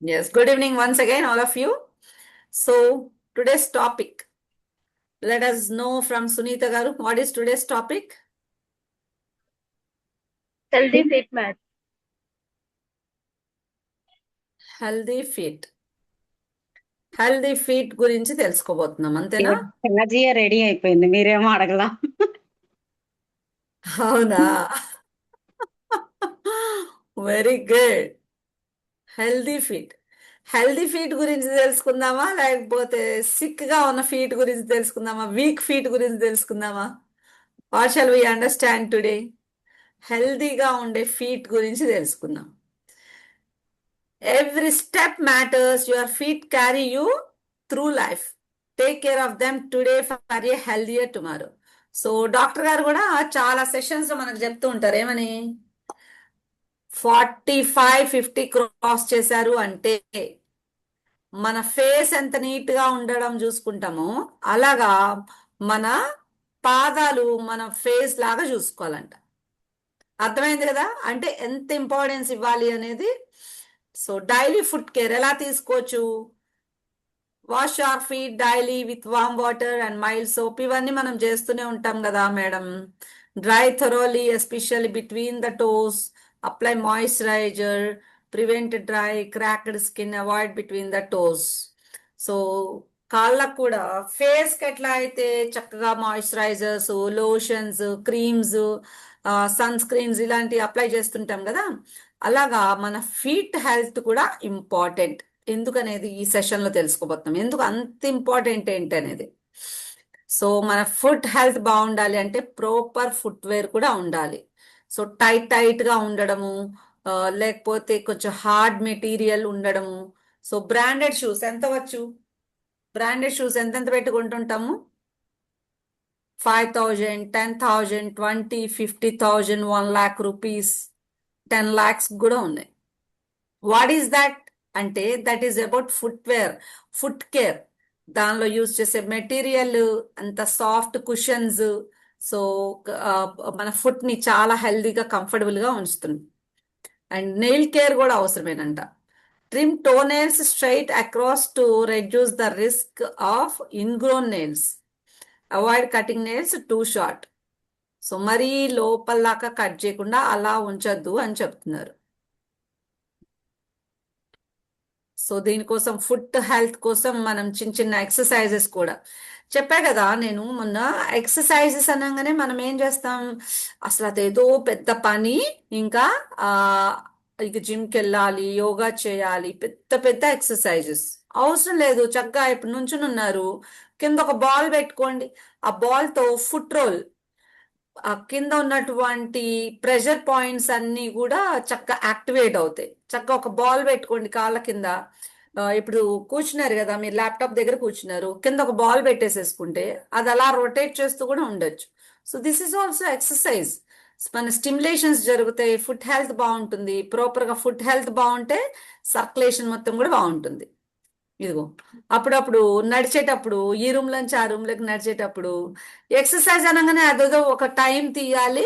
Yes, good evening once again, all of you. So, today's topic, let us know from Sunita Garu, what is today's topic? Healthy fit mat. Healthy feet. Healthy feet గురించి తెలుసుకోబోతున్నాం అంతేనా? ఛార్జీయే ready అయిపోయింది, మీరేమో అడగలా. అవునా? Very good. Healthy feet. Healthy feet గురించి తెలుసుకుందామా, లేకపోతే sick గా ఉన్న ఫీట్ గురించి తెలుసుకుందామా, వీక్ ఫీట్ గురించి తెలుసుకుందామా? What shall we understand today? హెల్దీగా ఉండే ఫీట్ గురించి తెలుసుకుందాం. Every step matters. Your feet carry you through life. Take care of them today for a healthier tomorrow. So doctor గారు కూడా చాలా సెషన్స్ లో మనకు చెప్తూ ఉంటారు ఏమని, 45-50 క్రాస్ చేశారు అంటే మన ఫేస్ ఎంత నీట్ గా ఉండడం చూసుకుంటామో అలాగా మన పాదాలు మన ఫేస్ లాగా చూసుకోవాలంట. అర్థమైంది కదా? అంటే ఎంత ఇంపార్టెన్స్ ఇవ్వాలి అనేది. సో డైలీ ఫుడ్ కేర్ ఎలా తీసుకోవచ్చు? Wash your feet daily with warm water and mild soap, ఇవన్నీ మనం చేస్తూనే ఉంటాం కదా madam. Dry thoroughly especially between the toes, apply moisturiser, prevent dry cracked skin, avoid between the toes. So కాళ్ళకు కూడా face కి ఎట్లా అయితే చక్కగా moisturisers, lotions, creams, sunscreens ఇలాంటివి అప్లై చేస్తుంటాం కదా, అలాగా మన ఫీట్ హెల్త్ కూడా ఇంపార్టెంట్. ఎందుకనేది ఈ సెషన్ లో తెలుసుకోబోతున్నాం, ఎందుకు అంత ఇంపార్టెంట్ ఏంటి అనేది. సో మన ఫుట్ హెల్త్ బాగుండాలి అంటే ప్రాపర్ ఫుట్వేర్ కూడా ఉండాలి. సో టైట్ గా ఉండడము, లేకపోతే కొంచెం హార్డ్ మెటీరియల్ ఉండడము. సో బ్రాండెడ్ షూస్ ఎంత వచ్చు? బ్రాండెడ్ షూస్ ఎంతెంత పెట్టుకుంటుంటాము? 5,000, 10,000, 20, 50,000, 1 lakh rupees, 10 lakhs కూడా ఉన్నాయి. వాట్ ఈస్ దట్ అంటే that is about footwear, foot care. దానిలో యూజ్ చేసే మెటీరియల్ అంత సాఫ్ట్ కుషన్స్. సో మన ఫుట్ ని చాలా హెల్దీగా కంఫర్టబుల్ గా ఉంచుతుంది. అండ్ నెయిల్ కేర్ కూడా అవసరమేనంట. Trim toe nails straight across to reduce the risk of ingrown nails. Avoid cutting nails too short. So మరీ లోపల దాకా కట్ చేయకుండా అలా ఉంచొద్దు అని చెప్తున్నారు. సో దీనికోసం ఫుట్ హెల్త్ కోసం మనం చిన్న చిన్న ఎక్సర్సైజెస్ కూడా చెప్పా కదా నేను మొన్న. ఎక్సర్సైజెస్ అనగానే మనం ఏం చేస్తాం, అసలు అదేదో పెద్ద పని, ఇంకా ఆ ఇక జిమ్కి వెళ్ళాలి, యోగా చేయాలి, పెద్ద పెద్ద ఎక్సర్సైజెస్ అవసరం లేదు. చక్కగా ఇప్పుడు నుంచుని ఉన్నారు, కింద ఒక బాల్ పెట్టుకోండి. ఆ బాల్ తో ఫుట్ రోల్, ఆ కింద ఉన్నటువంటి ప్రెషర్ పాయింట్స్ అన్ని కూడా చక్కగా యాక్టివేట్ అవుతాయి. చక్కగా ఒక బాల్ పెట్టుకోండి కాళ్ళ కింద. ఇప్పుడు కూర్చున్నారు కదా, మీరు ల్యాప్టాప్ దగ్గర కూర్చున్నారు, కింద ఒక బాల్ పెట్టేసేసుకుంటే అది అలా రొటేట్ చేస్తూ కూడా ఉండొచ్చు. So this is also exercise. మన స్టిమ్యులేషన్స్ జరుగుతాయి, ఫుట్ హెల్త్ బాగుంటుంది. ప్రాపర్ గా ఫుట్ హెల్త్ బాగుంటే సర్క్యులేషన్ మొత్తం కూడా బాగుంటుంది. ఇదిగో అప్పుడప్పుడు నడిచేటప్పుడు ఈ రూమ్ నుంచి ఆ రూమ్ లోకి నడిచేటప్పుడు ఎక్సర్సైజ్ అనగానే అదేదో ఒక టైం తీయాలి,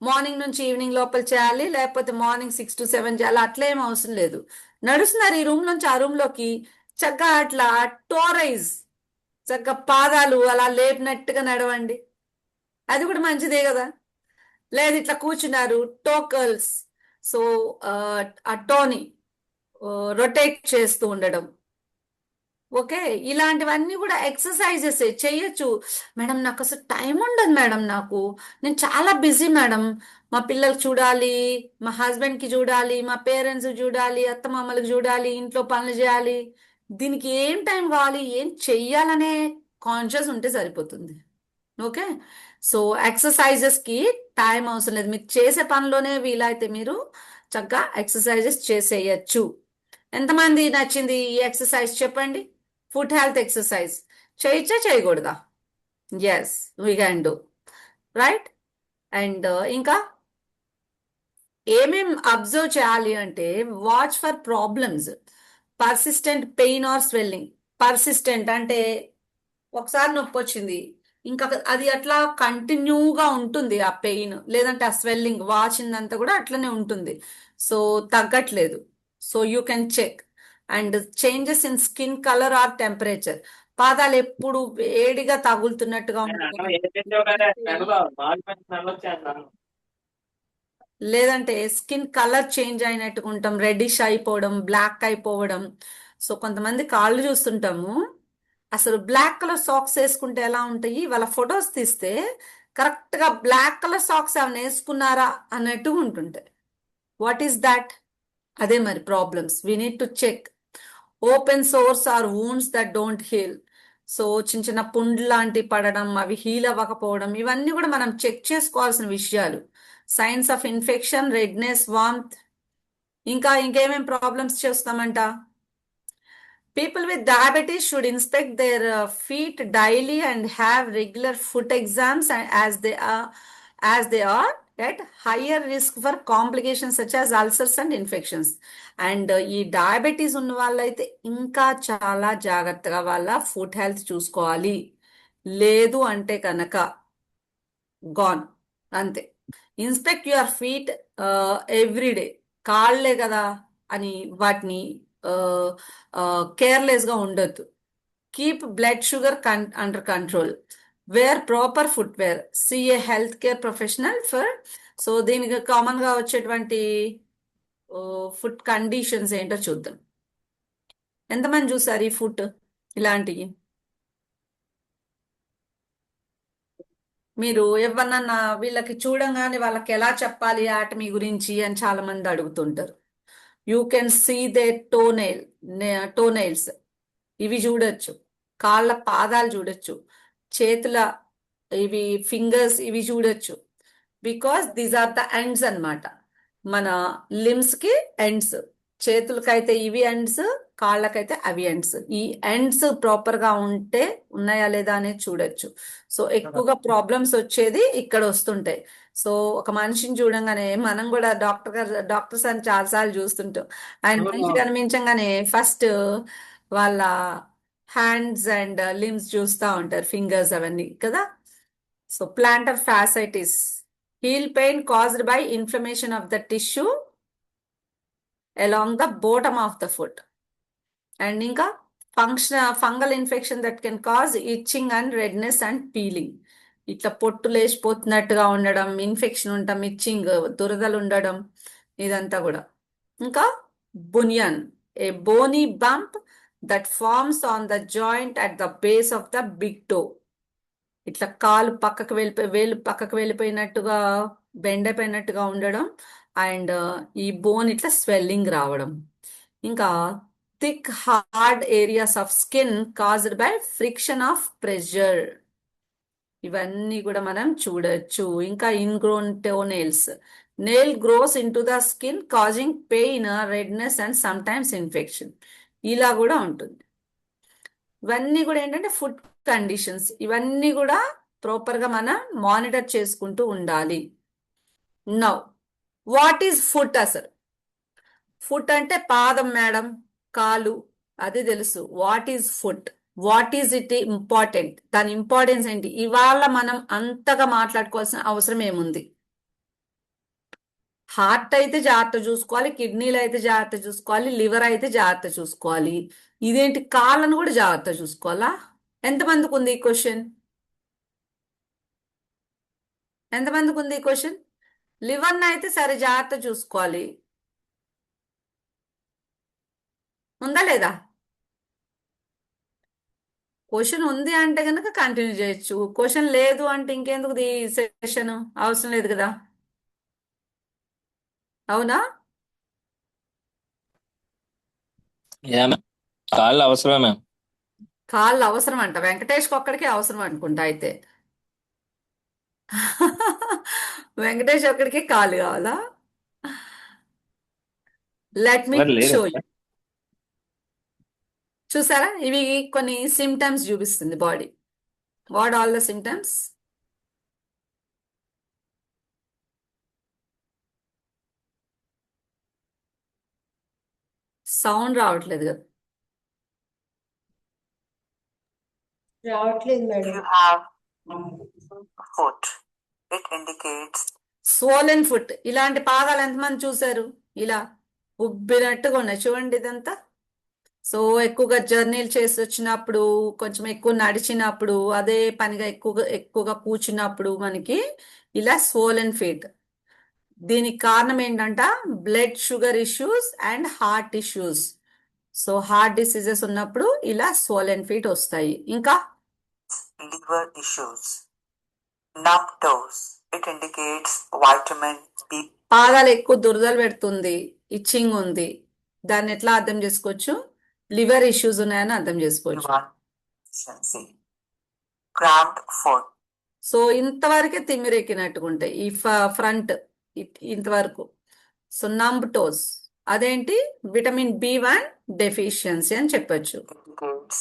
మార్నింగ్ నుంచి ఈవినింగ్ లోపల చేయాలి, లేకపోతే మార్నింగ్ 6 to 7 చేయాలి, అట్లేం అవసరం లేదు. నడుస్తున్నారు ఈ రూమ్ నుంచి ఆ రూమ్ లోకి, చక్కగా అట్లా టోరైజ్, చక్కగా పాదాలు అలా లేపినట్టుగా నడవండి, అది కూడా మంచిదే కదా. లేదు ఇట్లా కూర్చున్నారు, టోకల్స్, సో ఆ టోని రొటేట్ చేస్తూ ఉండడం. ఓకే, ఇలాంటివన్నీ కూడా ఎక్సర్సైజెస్ చేయొచ్చు. మేడం నాకు అసలు టైం ఉండదు మేడం, నేను చాలా బిజీ మేడం. మా పిల్లలకు చూడాలి, మా హస్బెండ్ కి చూడాలి, మా పేరెంట్స్ చూడాలి, అత్తమామలకు చూడాలి, ఇంట్లో పనులు చేయాలి. దీనికి ఏం టైం కావాలి, ఏం చెయ్యాలనే కాన్షియస్ ఉంటే సరిపోతుంది. ఓకే, సో ఎక్సర్సైజెస్ కి టైం అవసరం లేదు. మీరు చేసే పనిలోనే వీలైతే మీరు చక్కగా ఎక్సర్సైజెస్ చేసేయచ్చు. ఎంతమంది నచ్చింది ఈ ఎక్సర్సైజ్ చెప్పండి? ఫుడ్ హెల్త్ ఎక్సర్సైజ్ చేయొచ్చా చేయకూడదా? Yes, we can do, right. And ఇంకా ఏమేం అబ్జర్వ్ చేయాలి అంటే, watch for problems, persistent pain or swelling. Persistent అంటే ఒకసారి నొప్పి వచ్చింది, ఇంకా అది అట్లా కంటిన్యూగా ఉంటుంది ఆ పెయిన్, లేదంటే ఆ స్వెల్లింగ్ వాచిందంతా కూడా అట్లనే ఉంటుంది, సో తగ్గట్లేదు. So you can check. And changes in skin colour or temperature. పాదాలు ఎప్పుడు వేడిగా తగులుతున్నట్టుగా ఉండడం, లేదంటే స్కిన్ కలర్ చేంజ్ అయినట్టుగా ఉంటాం, రెడ్డిష్ అయిపోవడం, బ్లాక్ అయిపోవడం. సో కొంతమంది కాళ్ళు చూస్తుంటాము, అసలు బ్లాక్ కలర్ సాక్స్ వేసుకుంటే ఎలా ఉంటాయి, వాళ్ళ ఫొటోస్ తీస్తే కరెక్ట్ గా బ్లాక్ కలర్ సాక్స్ ఏమైనా వేసుకున్నారా అన్నట్టు ఉంటుంటాయి. What is that? అదే మరి problems. We need to check. Open sores or wounds that don't heal. So చిన్న చిన్న పుండ్లు లాంటి పడడం, అవి హీల్ అవ్వకపోవడం, ఇవన్నీ కూడా మనం చెక్ చేసుకోవాల్సిన విషయాలు. Science of infection, redness, warmth. ఇంకా ఇంకేమేం problems చేస్తామంట? People with diabetes should inspect their feet daily and have regular foot exams, and as they are at higher risk for complications such as ulcers and infections. And ఈ diabetes ఉన్న వాళ్ళైతే ఇంకా చాలా జాగ్రత్తగా వాళ్ళ food health చూసుకోవాలి. లేదు అంటే కనుక గాన్, అంతే. Inspect your feet every day. కాళ్ళే కదా అని వాటిని కేర్లెస్ గా ఉండొద్దు. Keep blood sugar under control. Wear proper footwear. See a health care professional for. So దీనికి కామన్ గా వచ్చేటువంటి ఫుడ్ కండిషన్స్ ఏంటో చూద్దాం. ఎంతమంది చూసారు ఈ ఫుడ్ ఇలాంటివి? మీరు ఎవరన్నా వీళ్ళకి చూడంగానే వాళ్ళకి ఎలా చెప్పాలి ఆటమీ గురించి అని చాలా మంది అడుగుతుంటారు. యూ కెన్ సీ దే టోనైల్స్, ఇవి చూడొచ్చు. కాళ్ళ పాదాలు చూడొచ్చు. చేతుల ఇవి ఫింగర్స్ ఇవి చూడొచ్చు. Because these are the ends అన్నమాట. మన లిమ్స్ కి ఎండ్స్. చేతులకైతే ఇవి ఎండ్స్, కాళ్ళకైతే అవి ఎండ్స్. ఈ ఎండ్స్ ప్రాపర్ గా ఉంటే ఉన్నాయా లేదా అనేది చూడొచ్చు. సో ఎక్కువగా ప్రాబ్లమ్స్ వచ్చేది ఇక్కడ వస్తుంటాయి. సో ఒక మనిషిని చూడంగానే మనం కూడా డాక్టర్స్ అని చాలాసార్లు చూస్తుంటాం. ఆయన మనిషి కనిపించగానే ఫస్ట్ వాళ్ళ హ్యాండ్స్ అండ్ లిమ్స్ చూస్తూ ఉంటారు, ఫింగర్స్ అవన్నీ కదా. So plantar fasciitis, heel pain caused by inflammation of the tissue along the bottom of the foot. And ఇంకా fungal infection that can cause itching and redness and peeling. ఇట్లా పొట్టు లేచిపోతున్నట్టుగా ఉండడం, infection ఉండటం, itching, దురదలు ఉండడం, ఇదంతా కూడా. ఇంకా bunion, a bony bump that forms on the joint at the base of the big toe. ఇట్లా కాలు పక్కకు వేలు పక్కకు వెళ్ళిపోయినట్టుగా, బెండ్ అయిపోయినట్టుగా ఉండడం. అండ్ ఈ బోన్ ఇట్లా స్వెల్లింగ్ రావడం. ఇంకా thick hard areas of skin caused by friction of pressure. ఇవన్నీ కూడా మనం చూడొచ్చు. ఇంకా ingrown toenails, nail grows into the skin causing pain, redness and sometimes infection. ఇలా కూడా ఉంటుంది. ఇవన్నీ కూడా ఏంటంటే ఫుడ్ కండిషన్స్. ఇవన్నీ కూడా ప్రాపర్ గా మనం మానిటర్ చేసుకుంటూ ఉండాలి. Now what is foot? అసలు ఫుట్ అంటే పాదం మేడం, కాలు, అది తెలుసు. What is foot? What is it important? దాని ఇంపార్టెన్స్ ఏంటి? ఇవాళ మనం అంతగా మాట్లాడుకోవాల్సిన అవసరం ఏముంది? హార్ట్ అయితే జాగ్రత్త చూసుకోవాలి, కిడ్నీలు అయితే జాగ్రత్త చూసుకోవాలి, లివర్ అయితే జాగ్రత్త చూసుకోవాలి. ఇదేంటి కాళ్ళను కూడా జాగ్రత్త చూసుకోవాలా? ఎంతమందికి ఉంది ఈ క్వశ్చన్? ఎంతమందికి ఉంది ఈ క్వశ్చన్? లివర్ని అయితే సరే జాగ్రత్త చూసుకోవాలి, ఉందా లేదా? క్వశ్చన్ ఉంది అంటే కనుక కంటిన్యూ చేయొచ్చు. క్వశ్చన్ లేదు అంటే ఇంకెందుకు ఈ సెషన్? అవసరం లేదు కదా, అవునా? యా మ్యామ్, కాళ్ళు అవసరమే మ్యామ్. కాళ్ళు అవసరం అంట. వెంకటేష్కి ఒక్కడికే అవసరం అనుకుంటా అయితే. వెంకటేష్ ఒక్కడికి కాళ్ళు కావాలా? లెట్ మీ మరి లేదా షో యూ. చూసారా, ఇవి కొన్ని సిమ్టమ్స్ చూపిస్తుంది body. What all the symptoms? Sound రావట్లేదు కదా. రావట్లేదు madam. You have foot. It indicates swollen foot. ఇలాంటి పాదాలు ఎంతమంది చూసారు? ఇలా ఉబ్బినట్టుగా ఉన్నాయి చూడండి. ఇదంతా సో ఎక్కువగా జర్నీలు చేసి వచ్చినప్పుడు, కొంచెం ఎక్కువ నడిచినప్పుడు, అదే పనిగా ఎక్కువగా ఎక్కువగా కూర్చున్నప్పుడు మనకి ఇలా స్వోలెన్ ఫీట్. దీనికి కారణం ఏంటంట blood sugar issues and heart issues. So heart diseases ఉన్నప్పుడు ఇలా స్వోలెన్ ఫీట్ వస్తాయి. ఇంకా liver issues. Numb toes. It indicates vitamin B. పాదాలు ఎక్కువ దురదలు పెడుతుంది, ఇచ్చింగ్ ఉంది. దాన్ని ఎట్లా అర్థం చేసుకోవచ్చు? లివర్ ఇష్యూస్ ఉన్నాయని అర్థం చేసుకోవచ్చు. B1 deficiency. Cramped foot. So ఇంతవరకే తిమ్మిరెక్కినట్టుగా ఉంటాయి ఈ ఫ్రంట్ ఇంతవరకు. సో నంబ్ టోస్ అదేంటి విటమిన్ B1 డెఫిషియన్సీ అని చెప్పొచ్చు. Indicates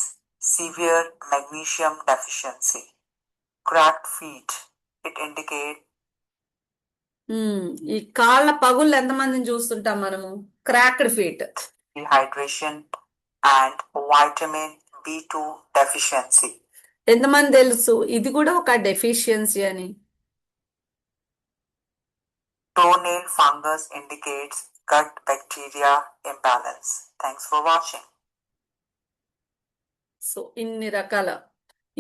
severe magnesium deficiency. Cracked feet. It indicates ఈ కాళ్ళ పగుళ్ళు ఎంతమందిని చూస్తుంటాం మనము? Cracked feet. dehydration and vitamin B2 deficiency. ఎంతమంది తెలుసు ఇది కూడా ఒక డెఫిషియన్సీ అని? Toenail fungus indicates gut bacteria imbalance. Thanks for watching. So ఇన్ని రకాల,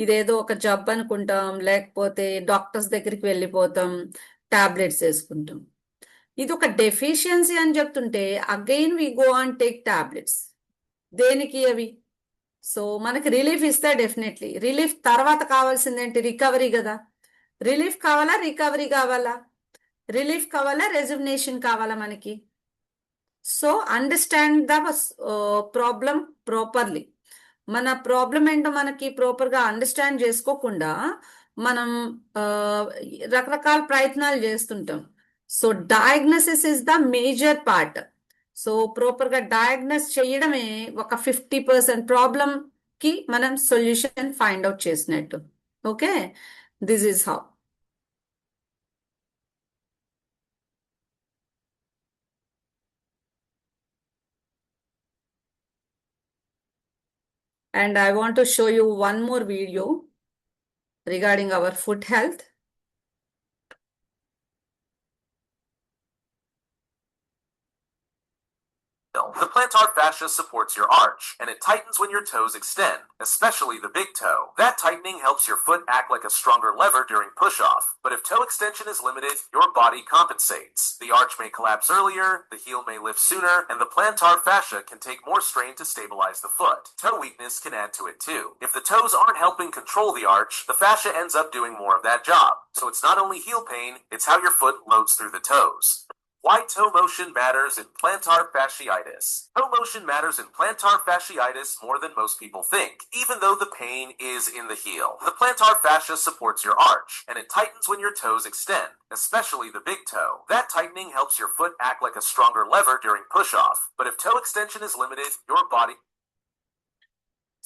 ఇదేదో ఒక జబ్బు అనుకుంటాం, లేకపోతే డాక్టర్స్ దగ్గరికి వెళ్ళిపోతాం, టాబ్లెట్స్ వేసుకుంటాం. ఇది ఒక డెఫిషియన్సీ అని చెప్తుంటే again we go and take tablets. దేనికి అవి? సో మనకి రిలీఫ్ ఇస్తే డెఫినెట్లీ రిలీఫ్ తర్వాత కావాల్సింది ఏంటి? రికవరీ కదా. రిలీఫ్ కావాలా, రికవరీ కావాలా? రిలీఫ్ కావాలా, రెజ్యునేషన్ కావాలా మనకి? So understand the problem properly. మన ప్రాబ్లం ఏంటో మనకి ప్రాపర్గా అండర్స్టాండ్ చేసుకోకుండా మనం రకరకాల ప్రయత్నాలు చేస్తుంటాం. So diagnosis is the major part. So ప్రాపర్గా డయాగ్నోస్ చేయడమే ఒక 50% ప్రాబ్లంకి మనం సొల్యూషన్ ఫైండ్ అవుట్ చేసినట్టు. Okay, this is how. And I want to show you one more video regarding our foot health. The plantar fascia supports your arch, and it tightens when your toes extend, especially the big toe. That tightening helps your foot act like a stronger lever during push-off, but if toe extension is limited, your body compensates. The arch may collapse earlier, the heel may lift sooner, and the plantar fascia can take more strain to stabilize the foot. Toe weakness can add to it too. If the toes aren't helping control the arch, the fascia ends up doing more of that job. So it's not only heel pain, it's how your foot loads through the toes. Why toe motion matters in plantar fasciitis. Toe motion matters in plantar fasciitis more than most people think, even though the pain is in the heel. The plantar fascia supports your arch, and it tightens when your toes extend, especially the big toe. That tightening helps your foot act like a stronger lever during push-off, but if toe extension is limited, your body...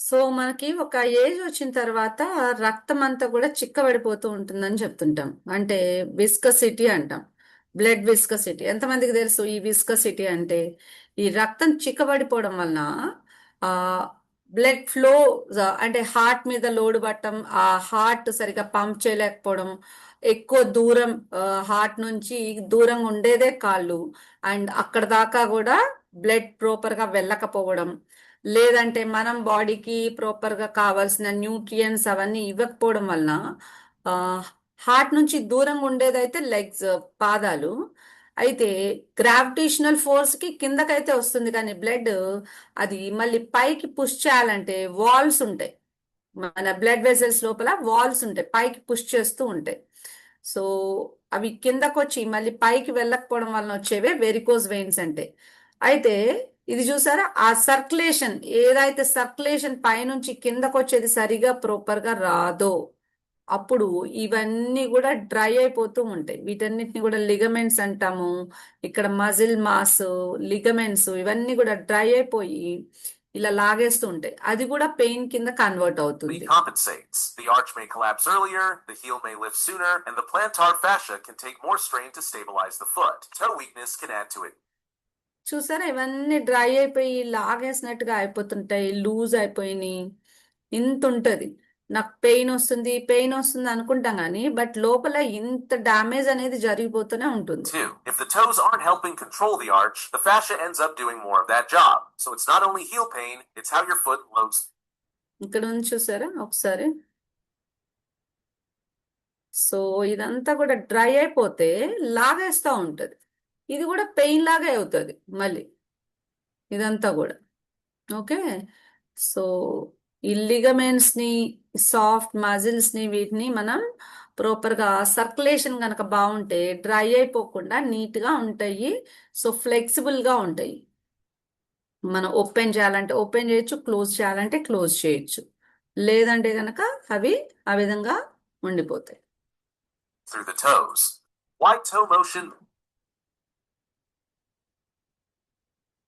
so మనకి ఒక age వచ్చిన తర్వాత రక్తం అంతా కూడా చిక్కబడిపోతూ ఉంటుందని చెప్తుంటాం. అంటే విస్కసిటీ అంటాం, బ్లడ్ విస్కసిటీ. ఎంతమందికి తెలుసు ఈ విస్కసిటీ అంటే? ఈ రక్తం చిక్కబడిపోవడం వలన బ్లడ్ ఫ్లో, అంటే హార్ట్ మీద లోడ్ పట్టడం, ఆ హార్ట్ సరిగా పంప్ చేయలేకపోవడం, ఎక్కువ దూరం హార్ట్ నుంచి దూరంగా ఉండేదే కాళ్ళు, అండ్ అక్కడ దాకా కూడా బ్లడ్ ప్రాపర్గా వెళ్ళకపోవడం, లేదంటే మనం బాడీకి ప్రాపర్గా కావాల్సిన న్యూట్రియంట్స్ అవన్నీ ఇవ్వకపోవడం వలన హార్ట్ నుంచి దూరంగా ఉండేదైతే లెగ్స్, పాదాలు. అయితే గ్రావిటేషనల్ ఫోర్స్కి కిందకైతే వస్తుంది, కానీ బ్లడ్ అది మళ్ళీ పైకి పుష్ చేయాలంటే వాల్స్ ఉంటాయి. మన బ్లడ్ వెసల్స్ లోపల వాల్స్ ఉంటాయి, పైకి పుష్ చేస్తూ ఉంటాయి. సో అవి కిందకు వచ్చి మళ్ళీ పైకి వెళ్ళకపోవడం వలన వచ్చేవే వెరికోజ్ వెయిన్స్ అంటే. అయితే ఇది చూసారా, ఆ సర్క్యులేషన్, ఏదైతే సర్క్యులేషన్ పైనుంచి కిందకు వచ్చేది సరిగా ప్రాపర్గా రాదో అప్పుడు ఇవన్నీ కూడా డ్రై అయిపోతూ ఉంటాయి. వీటన్నిటిని కూడా లిగమెంట్స్ అంటాము. ఇక్కడ మజిల్ మాస్, లిగమెంట్స్ ఇవన్నీ కూడా డ్రై అయిపోయి ఇలా లాగేస్తూ ఉంటాయి. అది కూడా పెయిన్ కింద కన్వర్ట్ అవుతుంది. compensates. The arch may collapse earlier, the heel may lift sooner, and the plantar fascia can take more strain to stabilize the foot. Toe weakness can add to it. చూసారా, ఇవన్నీ dry అయిపోయి లాగేసినట్టుగా అయిపోతుంటాయి, loose అయిపోయినాయి, ఇంత ఉంటుంది. నాకు pain వస్తుంది అనుకుంటాం కానీ బట్ లోపల ఇంత డ్యామేజ్ అనేది జరిగిపోతూనే ఉంటుంది. 2. If the toes aren't helping control the arch, the fascia ends up doing more of that job. So it's not only heel pain, it's how your foot loads. ఇక్కడ నుంచి చూసారా ఒకసారి. సో ఇదంతా కూడా డ్రై అయిపోతే లాగేస్తూ ఉంటుంది. ఇది కూడా పెయిన్ లాగే అవుతుంది మళ్ళీ ఇదంతా కూడా. ఓకే, సో ఈ లిగమెంట్స్ని, సాఫ్ట్ మజిల్స్ని, వీటిని మనం ప్రాపర్గా సర్క్యులేషన్ కనుక బాగుంటే డ్రై అయిపోకుండా నీట్గా ఉంటాయి. సో ఫ్లెక్సిబుల్గా ఉంటాయి. మనం ఓపెన్ చేయాలంటే ఓపెన్ చేయొచ్చు, క్లోజ్ చేయాలంటే క్లోజ్ చేయొచ్చు. లేదంటే కనుక అవి ఆ విధంగా ఉండిపోతాయి. Through the toes. Wide toe motion.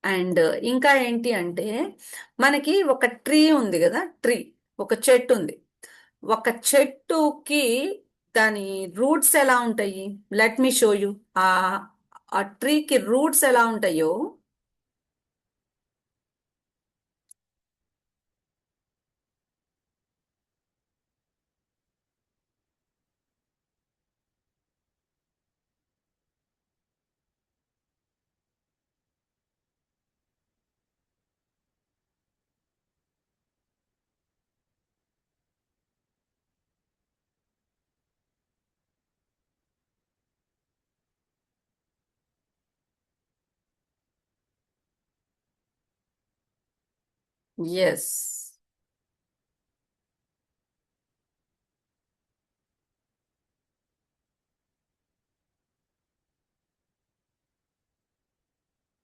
And ఇంకా ఏంటి అంటే మనకి ఒక ట్రీ ఉంది కదా, ఒక చెట్టు ఉంది. ఒక చెట్టుకి దాని రూట్స్ ఎలా ఉంటాయి, లెట్ మీ షో యూ. ఆ ఆ ట్రీకి రూట్స్ ఎలా ఉంటాయో ఎస్,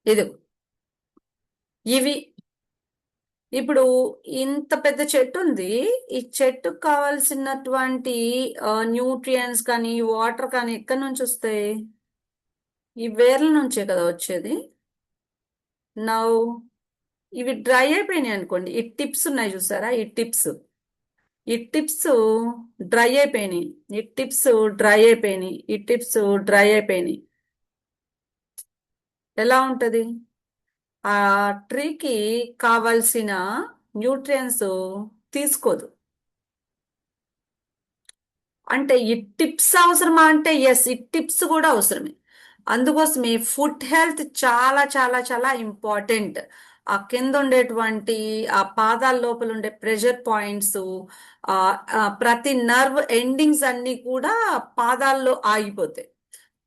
ఇది ఇవి ఇప్పుడు ఇంత పెద్ద చెట్టు ఉంది. ఈ చెట్టుకు కావాల్సినటువంటి న్యూట్రియంట్స్ కానీ వాటర్ కానీ ఎక్కడి నుంచి వస్తాయి? ఈ వేర్ల నుంచే కదా వచ్చేది. నౌ ఇవి డ్రై అయిపోయినాయి అనుకోండి. ఈ టిప్స్ ఉన్నాయి చూసారా, ఈ టిప్స్ డ్రై అయిపోయినాయి, ఈ టిప్స్ డ్రై అయిపోయినాయి. ఎలా ఉంటది? ఆ ట్రీకి కావలసిన న్యూట్రియన్స్ తీసుకోదు. అంటే ఈ టిప్స్ అవసరమా అంటే ఎస్, ఈ టిప్స్ కూడా అవసరమే. అందుకోసమే ఫుట్ హెల్త్ చాలా చాలా చాలా ఇంపార్టెంట్. ఆ కింద ఉండేటువంటి ఆ పాదాల లోపల ఉండే ప్రెషర్ పాయింట్స్, ప్రతి నర్వ్ ఎండింగ్స్ అన్ని కూడా పాదాల్లో ఆగిపోతాయి.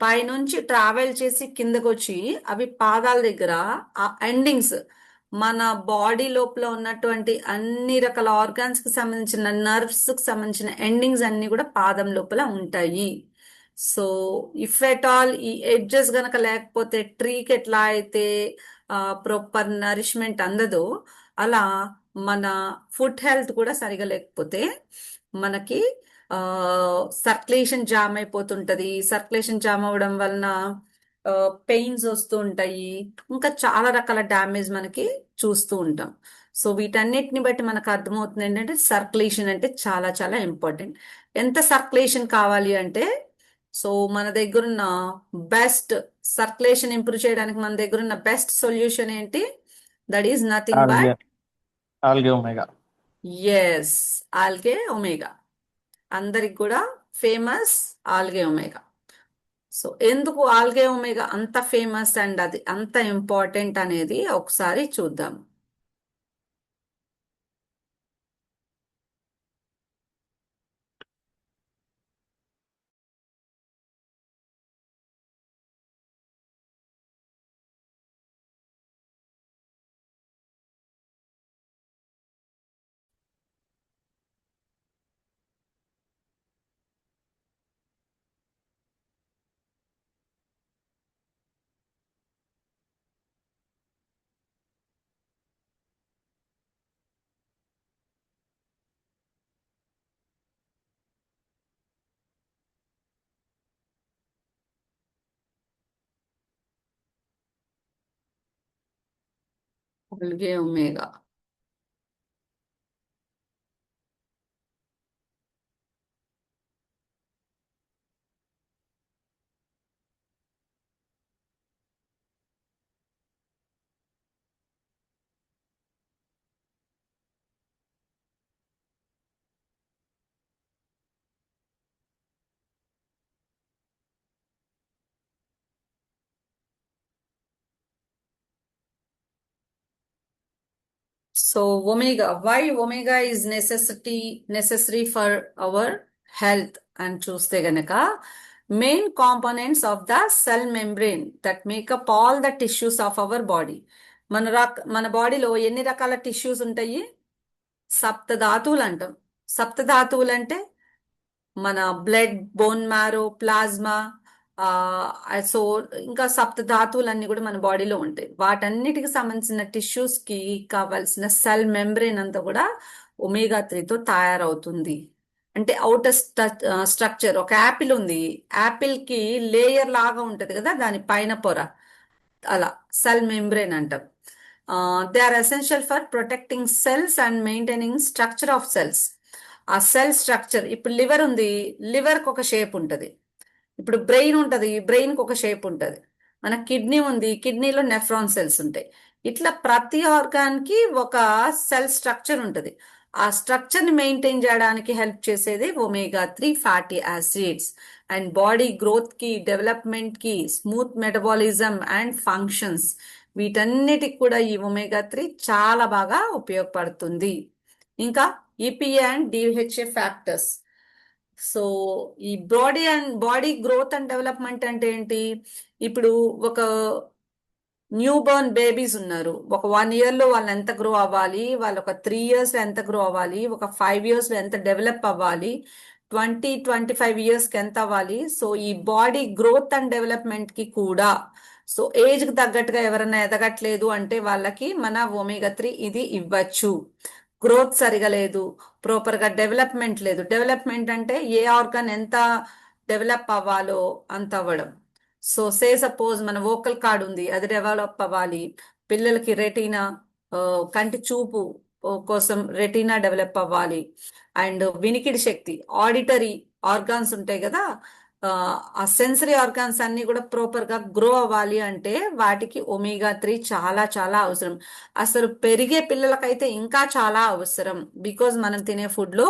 పైనుంచి ట్రావెల్ చేసి కిందకు వచ్చి అవి పాదాల దగ్గర ఆ ఎండింగ్స్, మన బాడీ లోపల ఉన్నటువంటి అన్ని రకాల ఆర్గాన్స్ కి సంబంధించిన నర్వ్స్ కి సంబంధించిన ఎండింగ్స్ అన్ని కూడా పాదం లోపల ఉంటాయి. సో ఇఫ్ ఎట్ ఆల్ ఈ ఎడ్జెస్ గనక లేకపోతే ట్రీకి ఎట్లా అయితే ప్రాపర్ నరిష్మెంట్ అందదో, అలా మన ఫుడ్ హెల్త్ కూడా సరిగా లేకపోతే మనకి సర్క్యులేషన్ జామ్ అయిపోతుంటది. సర్క్యులేషన్ జామ్ అవ్వడం వలన పెయిన్స్ వస్తూ ఉంటాయి. ఇంకా చాలా రకాల డ్యామేజ్ మనకి చూస్తూ ఉంటాం. సో వీటన్నిటిని బట్టి మనకు అర్థమవుతుంది ఏంటంటే సర్క్యులేషన్ అంటే చాలా చాలా ఇంపార్టెంట్. ఎంత సర్క్యులేషన్ కావాలి అంటే, సో మన దగ్గరున్న బెస్ట్ సర్క్యులేషన్ ఇంప్రూవ్ చేయడానికి మన దగ్గరున్న బెస్ట్ సొల్యూషన్ ఏంటి? That is nothing algae but algae omega. Yes, algae omega. అందరికి కూడా ఫేమస్ ఆల్గే ఒమేగా. సో ఎందుకు ఆల్గే ఒమేగా అంత ఫేమస్ అండ్ అది అంత ఇంపార్టెంట్ అనేది ఒకసారి చూద్దాం. Algae omega. So why omega is necessary for our health and చూస్తే గనక main components of the cell membrane that make up all the tissues of our body. మన బాడీలో ఎన్ని రకాల టిష్యూస్ ఉంటాయి? సప్తధాతువులు అంటాం. సప్తధాతువులు అంటే మన blood, bone marrow, plasma, so ఇంకా సప్తధాతువులన్నీ కూడా మన బాడీలో ఉంటాయి. వాటన్నిటికి సంబంధించిన టిష్యూస్ కి కావాల్సిన సెల్ మెంబ్రెయిన్ అంతా కూడా ఒమేగా 3తో తయారవుతుంది. అంటే అవుటర్ స్ట్రక్చర్, ఒక యాపిల్ ఉంది, యాపిల్ కి లేయర్ లాగా ఉంటది కదా, దాని పైన పొర, అలా సెల్ మెంబ్రెయిన్ అంటాం. They are essential for protecting cells and maintaining structure of cells. ఆ సెల్ స్ట్రక్చర్, ఇప్పుడు లివర్ ఉంది, లివర్కి ఒక షేప్ ఉంటుంది. ఇప్పుడు బ్రెయిన్ ఉంటుంది, బ్రెయిన్కి ఒక షేప్ ఉంటుంది. మన కిడ్నీ ఉంది, కిడ్నీలో నెఫ్రాన్ సెల్స్ ఉంటాయి. ఇట్లా ప్రతి ఆర్గాన్కి ఒక సెల్ స్ట్రక్చర్ ఉంటుంది. ఆ స్ట్రక్చర్ని మెయింటైన్ చేయడానికి హెల్ప్ చేసేది omega 3 fatty acids. And body గ్రోత్కి, డెవలప్మెంట్కి, స్మూత్ మెటబాలిజం అండ్ ఫంక్షన్స్, వీటన్నిటికి కూడా ఈ ఒమేగా 3 చాలా బాగా ఉపయోగపడుతుంది. ఇంకా EPA and DHA factors. So ఈ బాడీ గ్రోత్ అండ్ డెవలప్మెంట్ అంటే ఏంటి? ఇప్పుడు ఒక న్యూ బోర్న్ బేబీస్ ఉన్నారు, ఒక 1 year లో వాళ్ళు ఎంత గ్రో అవ్వాలి, వాళ్ళు ఒక 3 years లో ఎంత గ్రో అవ్వాలి, ఒక 5 years లో ఎంత డెవలప్ అవ్వాలి, 25 years కి ఎంత అవ్వాలి. సో ఈ బాడీ గ్రోత్ అండ్ డెవలప్మెంట్ కి కూడా, సో ఏజ్ కి తగ్గట్టుగా ఎవరైనా ఎదగట్లేదు అంటే వాళ్ళకి మన ఒమేగా 3 ఇది ఇవ్వచ్చు. గ్రోత్ సరిగా లేదు, ప్రాపర్ గా డెవలప్మెంట్ లేదు. డెవలప్మెంట్ అంటే ఏ ఆర్గాన్ ఎంత డెవలప్ అవ్వాలో అంత అవ్వడం. సో సపోజ్ మన వోకల్ కార్డ్ ఉంది, అది డెవలప్ అవ్వాలి. పిల్లలకి రెటీనా, కంటి చూపు కోసం రెటీనా డెవలప్ అవ్వాలి. అండ్ వినికిడి శక్తి, ఆడిటరీ ఆర్గాన్స్ ఉంటాయి కదా, ఆ సెన్సరీ ఆర్గాన్స్ అన్ని కూడా ప్రాపర్ గా గ్రో అవ్వాలి అంటే వాటికి ఒమేగా 3 చాలా చాలా అవసరం. అసలు పెరిగే పిల్లలకైతే ఇంకా చాలా అవసరం, బికాజ్ మనం తినే ఫుడ్ లో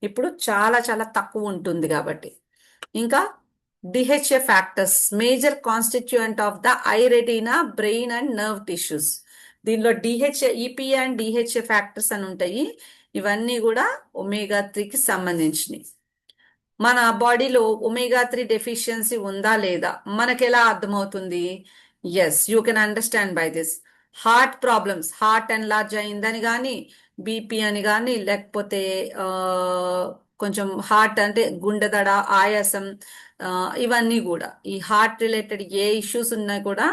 ఇప్పుడు చాలా చాలా తక్కువ ఉంటుంది కాబట్టి. ఇంకా DHA factors, major constituent of the eye retina, brain and nerve tissues. దీనిలో DHA, EPA and DHA factors అని ఉంటాయి. ఇవన్నీ కూడా ఒమేగా 3కి సంబంధించినవి. మన బాడీలో ఒమేగా 3 డెఫిషియన్సీ ఉందా లేదా మనకి ఎలా అర్థమవుతుంది? Yes, you can understand by this. Heart problems, heart enlarge అయిందని కానీ, బీపీ అని కానీ, లేకపోతే కొంచెం హార్ట్ అంటే గుండె దడ, ఆయాసం, ఇవన్నీ కూడా ఈ హార్ట్ రిలేటెడ్ ఏ ఇష్యూస్ ఉన్నా కూడా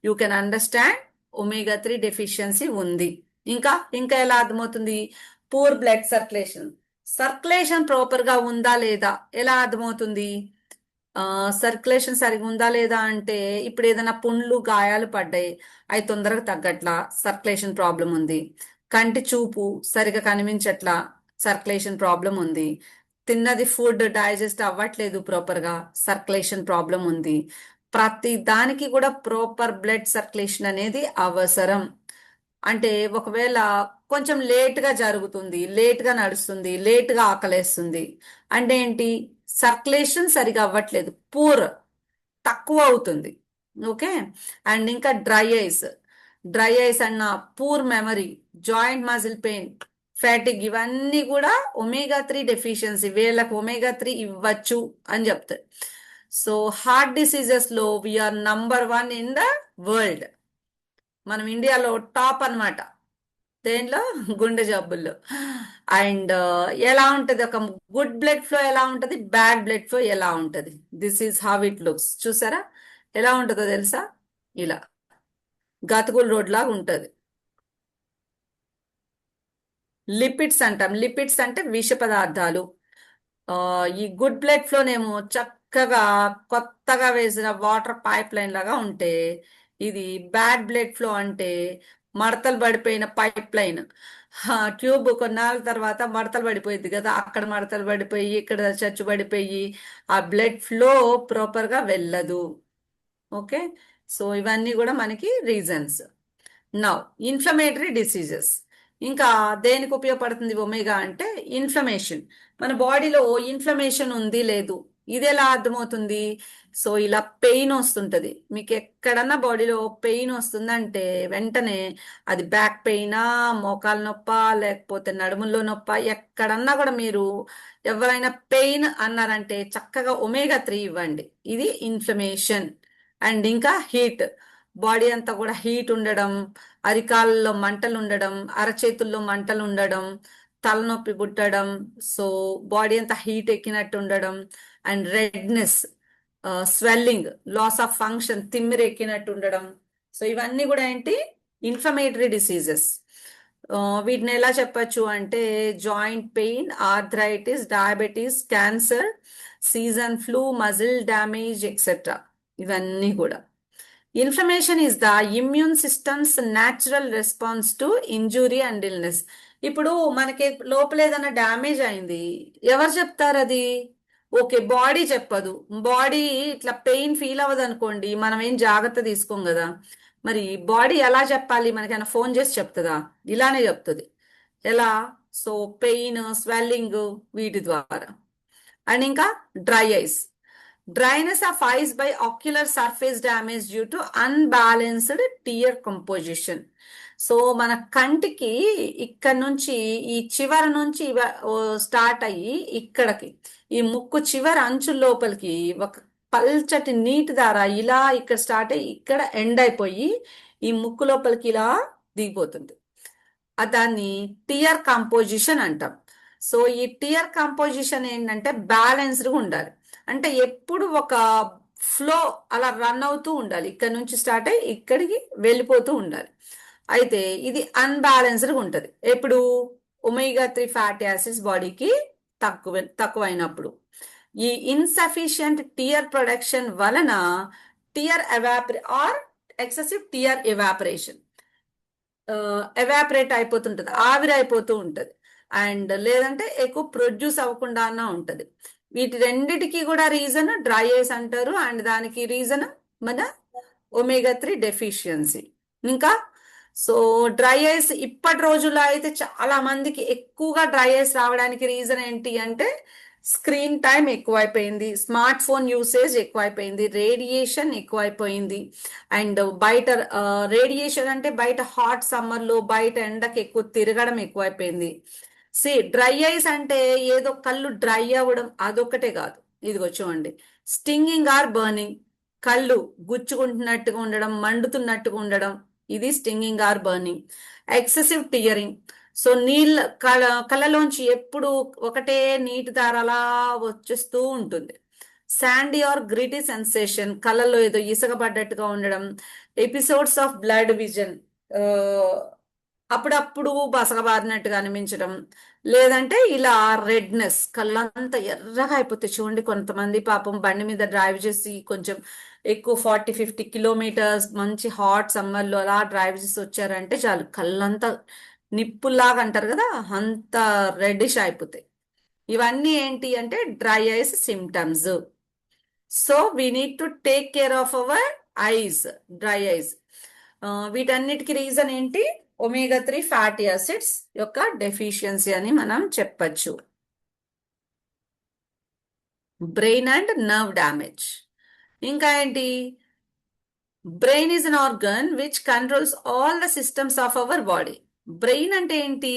you can understand omega 3 deficiency ఉంది. ఇంకా ఇంకా ఎలా అర్థమవుతుంది? పూర్ బ్లడ్ సర్క్యులేషన్ ప్రాపర్ గా ఉందా లేదా ఎలా అర్థమవుతుంది? సర్క్యులేషన్ సరిగా ఉందా లేదా అంటే, ఇప్పుడు ఏదైనా పుండ్లు, గాయాలు పడ్డాయి, అవి తొందరగా తగ్గట్లా, సర్క్యులేషన్ ప్రాబ్లం ఉంది. కంటి చూపు సరిగా కనిపించట్లా, సర్క్యులేషన్ ప్రాబ్లం ఉంది. తిన్నది ఫుడ్ డైజెస్ట్ అవ్వట్లేదు ప్రాపర్ గా, సర్క్యులేషన్ ప్రాబ్లం ఉంది. ప్రతి దానికి కూడా ప్రాపర్ బ్లడ్ సర్క్యులేషన్ అనేది అవసరం. అంటే ఒకవేళ కొంచెం లేట్గా జరుగుతుంది, లేట్గా నడుస్తుంది, లేట్గా ఆకలేస్తుంది అంటే ఏంటి? సర్క్యులేషన్ సరిగా అవ్వట్లేదు, పూర్, తక్కువ అవుతుంది. ఓకే. అండ్ ఇంకా డ్రై ఐస్ అన్న, poor memory, joint muscle pain, fatigue, ఇవన్నీ కూడా ఒమేగా 3 డెఫిషియన్సీ. వీళ్ళకి ఒమేగా 3 ఇవ్వచ్చు అని చెప్తారు. సో హార్ట్ డిసీజెస్ లో we are number 1 in the world. మనం ఇండియాలో టాప్ అన్నమాట దేంట్లో? గుండె జబ్బుల్లో. అండ్ ఎలా ఉంటది, ఒక గుడ్ బ్లడ్ ఫ్లో ఎలా ఉంటది, బ్యాడ్ బ్లడ్ ఫ్లో ఎలా ఉంటది, this is how it looks. చూసారా ఎలా ఉంటుందో తెలుసా? ఇలా గతుకుల రోడ్ లాగా ఉంటది. లిపిడ్స్ అంటాం. లిపిడ్స్ అంటే విష పదార్థాలు. ఈ గుడ్ బ్లడ్ ఫ్లోనేమో చక్కగా కొత్తగా వేసిన వాటర్ పైప్ లైన్ లాగా ఉంటే, ఇది బ్యాడ్ బ్లడ్ ఫ్లో అంటే మడతలు పడిపోయిన పైప్ లైన్. ట్యూబ్ కొన్నాళ్ళ తర్వాత మడతలు పడిపోయింది కదా, అక్కడ మడతలు పడిపోయి, ఇక్కడ చచ్చు పడిపోయి, ఆ బ్లడ్ ఫ్లో ప్రాపర్ గా వెళ్ళదు. ఓకే. సో ఇవన్నీ కూడా మనకి రీజన్స్. Now inflammatory diseases. ఇంకా దేనికి ఉపయోగపడుతుంది ఒమేగా అంటే? ఇన్ఫ్లమేషన్. మన బాడీలో ఇన్ఫ్లమేషన్ ఉంది లేదు, ఇది ఎలా అర్థమవుతుంది? సో ఇలా పెయిన్ వస్తుంటది, మీకు ఎక్కడన్నా బాడీలో పెయిన్ వస్తుందంటే వెంటనే అది బ్యాక్ పెయినా, మోకాలు నొప్ప, లేకపోతే నడుముల్లో నొప్ప, ఎక్కడన్నా కూడా మీరు ఎవరైనా పెయిన్ అన్నారంటే చక్కగా ఒమేగా 3 ఇవ్వండి. ఇది ఇన్ఫ్లమేషన్. అండ్ ఇంకా హీట్, బాడీ అంతా కూడా హీట్ ఉండడం, అరికాళ్ళలో మంటలు ఉండడం, అరచేతుల్లో మంటలు ఉండడం, తలనొప్పి పుట్టడం, సో బాడీ అంతా హీట్ ఎక్కినట్టు ఉండడం, and redness, swelling, loss of function, తిమ్మిరి ఎక్కినట్టు ఉండడం. సో ఇవన్నీ కూడా ఏంటి? Inflammatory diseases. వీటిని ఎలా చెప్పచ్చు అంటే joint pain, arthritis, diabetes, cancer, season flu, muscle damage etcetera. ఇవన్నీ కూడా inflammation is the immune systems natural response to injury and illness. ఇప్పుడు మనకి లోపల ఏదైనా డ్యామేజ్ అయింది, ఎవరు చెప్తారు అది? ఓకే, బాడీ చెప్పదు. బాడీ ఇట్లా పెయిన్ ఫీల్ అవ్వదు అనుకోండి, మనం ఏం జాగ్రత్త తీసుకోం కదా. మరి బాడీ ఎలా చెప్పాలి? మనకైనా ఫోన్ చేసి చెప్తుందా? ఇలానే చెప్తుంది. ఎలా? సో పెయిన్, స్వెల్లింగ్, వీటి ద్వారా. అండ్ ఇంకా dry eyes, dryness of eyes by ocular surface damage due to unbalanced tear composition. So మన కంటికి ఇక్కడ నుంచి ఈ చివరి నుంచి స్టార్ట్ అయ్యి ఇక్కడికి ఈ ముక్కు చివరి అంచు లోపలికి ఒక పల్చటి నీటి దార ఇలా ఇక్కడ స్టార్ట్ అయ్యి ఇక్కడ ఎండ్ అయిపోయి ఈ ముక్కు లోపలికి ఇలా దిగిపోతుంది. దాన్ని టియర్ కంపోజిషన్ అంటాం. సో ఈ టియర్ కంపోజిషన్ ఏంటంటే బ్యాలెన్స్డ్గా ఉండాలి. అంటే ఎప్పుడు ఒక ఫ్లో అలా రన్ అవుతూ ఉండాలి, ఇక్కడ నుంచి స్టార్ట్ అయ్యి ఇక్కడికి వెళ్ళిపోతూ ఉండాలి. అయితే ఇది అన్బ్యాలెన్స్డ్గా ఉంటుంది ఎప్పుడు? ఒమేగా 3 ఫ్యాటీ యాసిడ్స్ బాడీకి తక్కువైనప్పుడు. ఈ ఇన్సఫిషియంట్ టియర్ ప్రొడక్షన్ వలన టియర్ ఎక్సెసివ్ టియర్ ఎవాపరేట్ అయిపోతుంటది, ఆవిరి అయిపోతూ ఉంటది. అండ్ లేదంటే ఎక్కువ ప్రొడ్యూస్ అవ్వకుండా అన్న ఉంటది. వీటి రెండిటికి కూడా రీజన్ డ్రై ఐస్ అంటారు. అండ్ దానికి రీజన్ మన ఒమేగా 3 డెఫిషియన్సీ. ఇంకా సో డ్రై ఐస్ ఇప్పటి రోజుల్లో అయితే చాలా మందికి ఎక్కువగా డ్రై ఐస్ రావడానికి రీజన్ ఏంటి అంటే స్క్రీన్ టైం ఎక్కువైపోయింది, స్మార్ట్ ఫోన్ యూసేజ్ ఎక్కువైపోయింది, రేడియేషన్ ఎక్కువైపోయింది. అండ్ బయట రేడియేషన్ అంటే బయట హాట్ సమ్మర్లో బయట ఎండకి ఎక్కువ తిరగడం ఎక్కువైపోయింది. డ్రై ఐస్ అంటే ఏదో కళ్ళు డ్రై అవ్వడం అదొక్కటే కాదు. ఇదిగో చూడండి, స్టింగింగ్ ఆర్ బర్నింగ్, కళ్ళు గుచ్చుకుంటున్నట్టుగా ఉండడం, మండుతున్నట్టుగా ఉండడం, ఇది stinging or burning. Excessive tearing, so నీళ్ళ కళ్ళలోంచి ఎప్పుడు ఒకటే నీటి దార అలా వచ్చేస్తూ ఉంటుంది. శాండీ ఆర్ గ్రిటీ సెన్సేషన్, కళ్ళలో ఏదో ఇసుక పడ్డట్టుగా ఉండడం. ఎపిసోడ్స్ ఆఫ్ బ్లడ్ విజన్, అప్పుడప్పుడు బసగబారినట్టుగా అనిపించడం. లేదంటే ఇలా రెడ్నెస్, కళ్ళంతా ఎర్రగా అయిపోతాయి. చూడండి, కొంతమంది పాపం బండి మీద డ్రైవ్ చేసి కొంచెం ఎక్కువ 40-50 కిలోమీటర్స్ మంచి హాట్ సమ్మర్లో అలా డ్రైవ్ చేసి వచ్చారంటే చాలు కళ్ళంతా నిప్పుల్లాగా అంటారు కదా, అంత రెడ్డిష్ అయిపోతాయి. ఇవన్నీ ఏంటి అంటే dry ice symptoms. So we need to take care of our eyes, dry ice. వీటన్నిటికి రీజన్ ఏంటి? ఒమేగా 3 ఫ్యాటీ యాసిడ్స్ యొక్క డెఫిషియన్సీ అని మనం చెప్పచ్చు. Brain and nerve damage. ఇంకా ఏంటి? Brain is an organ which controls all the systems of our body. Brain అంటే ఏంటి?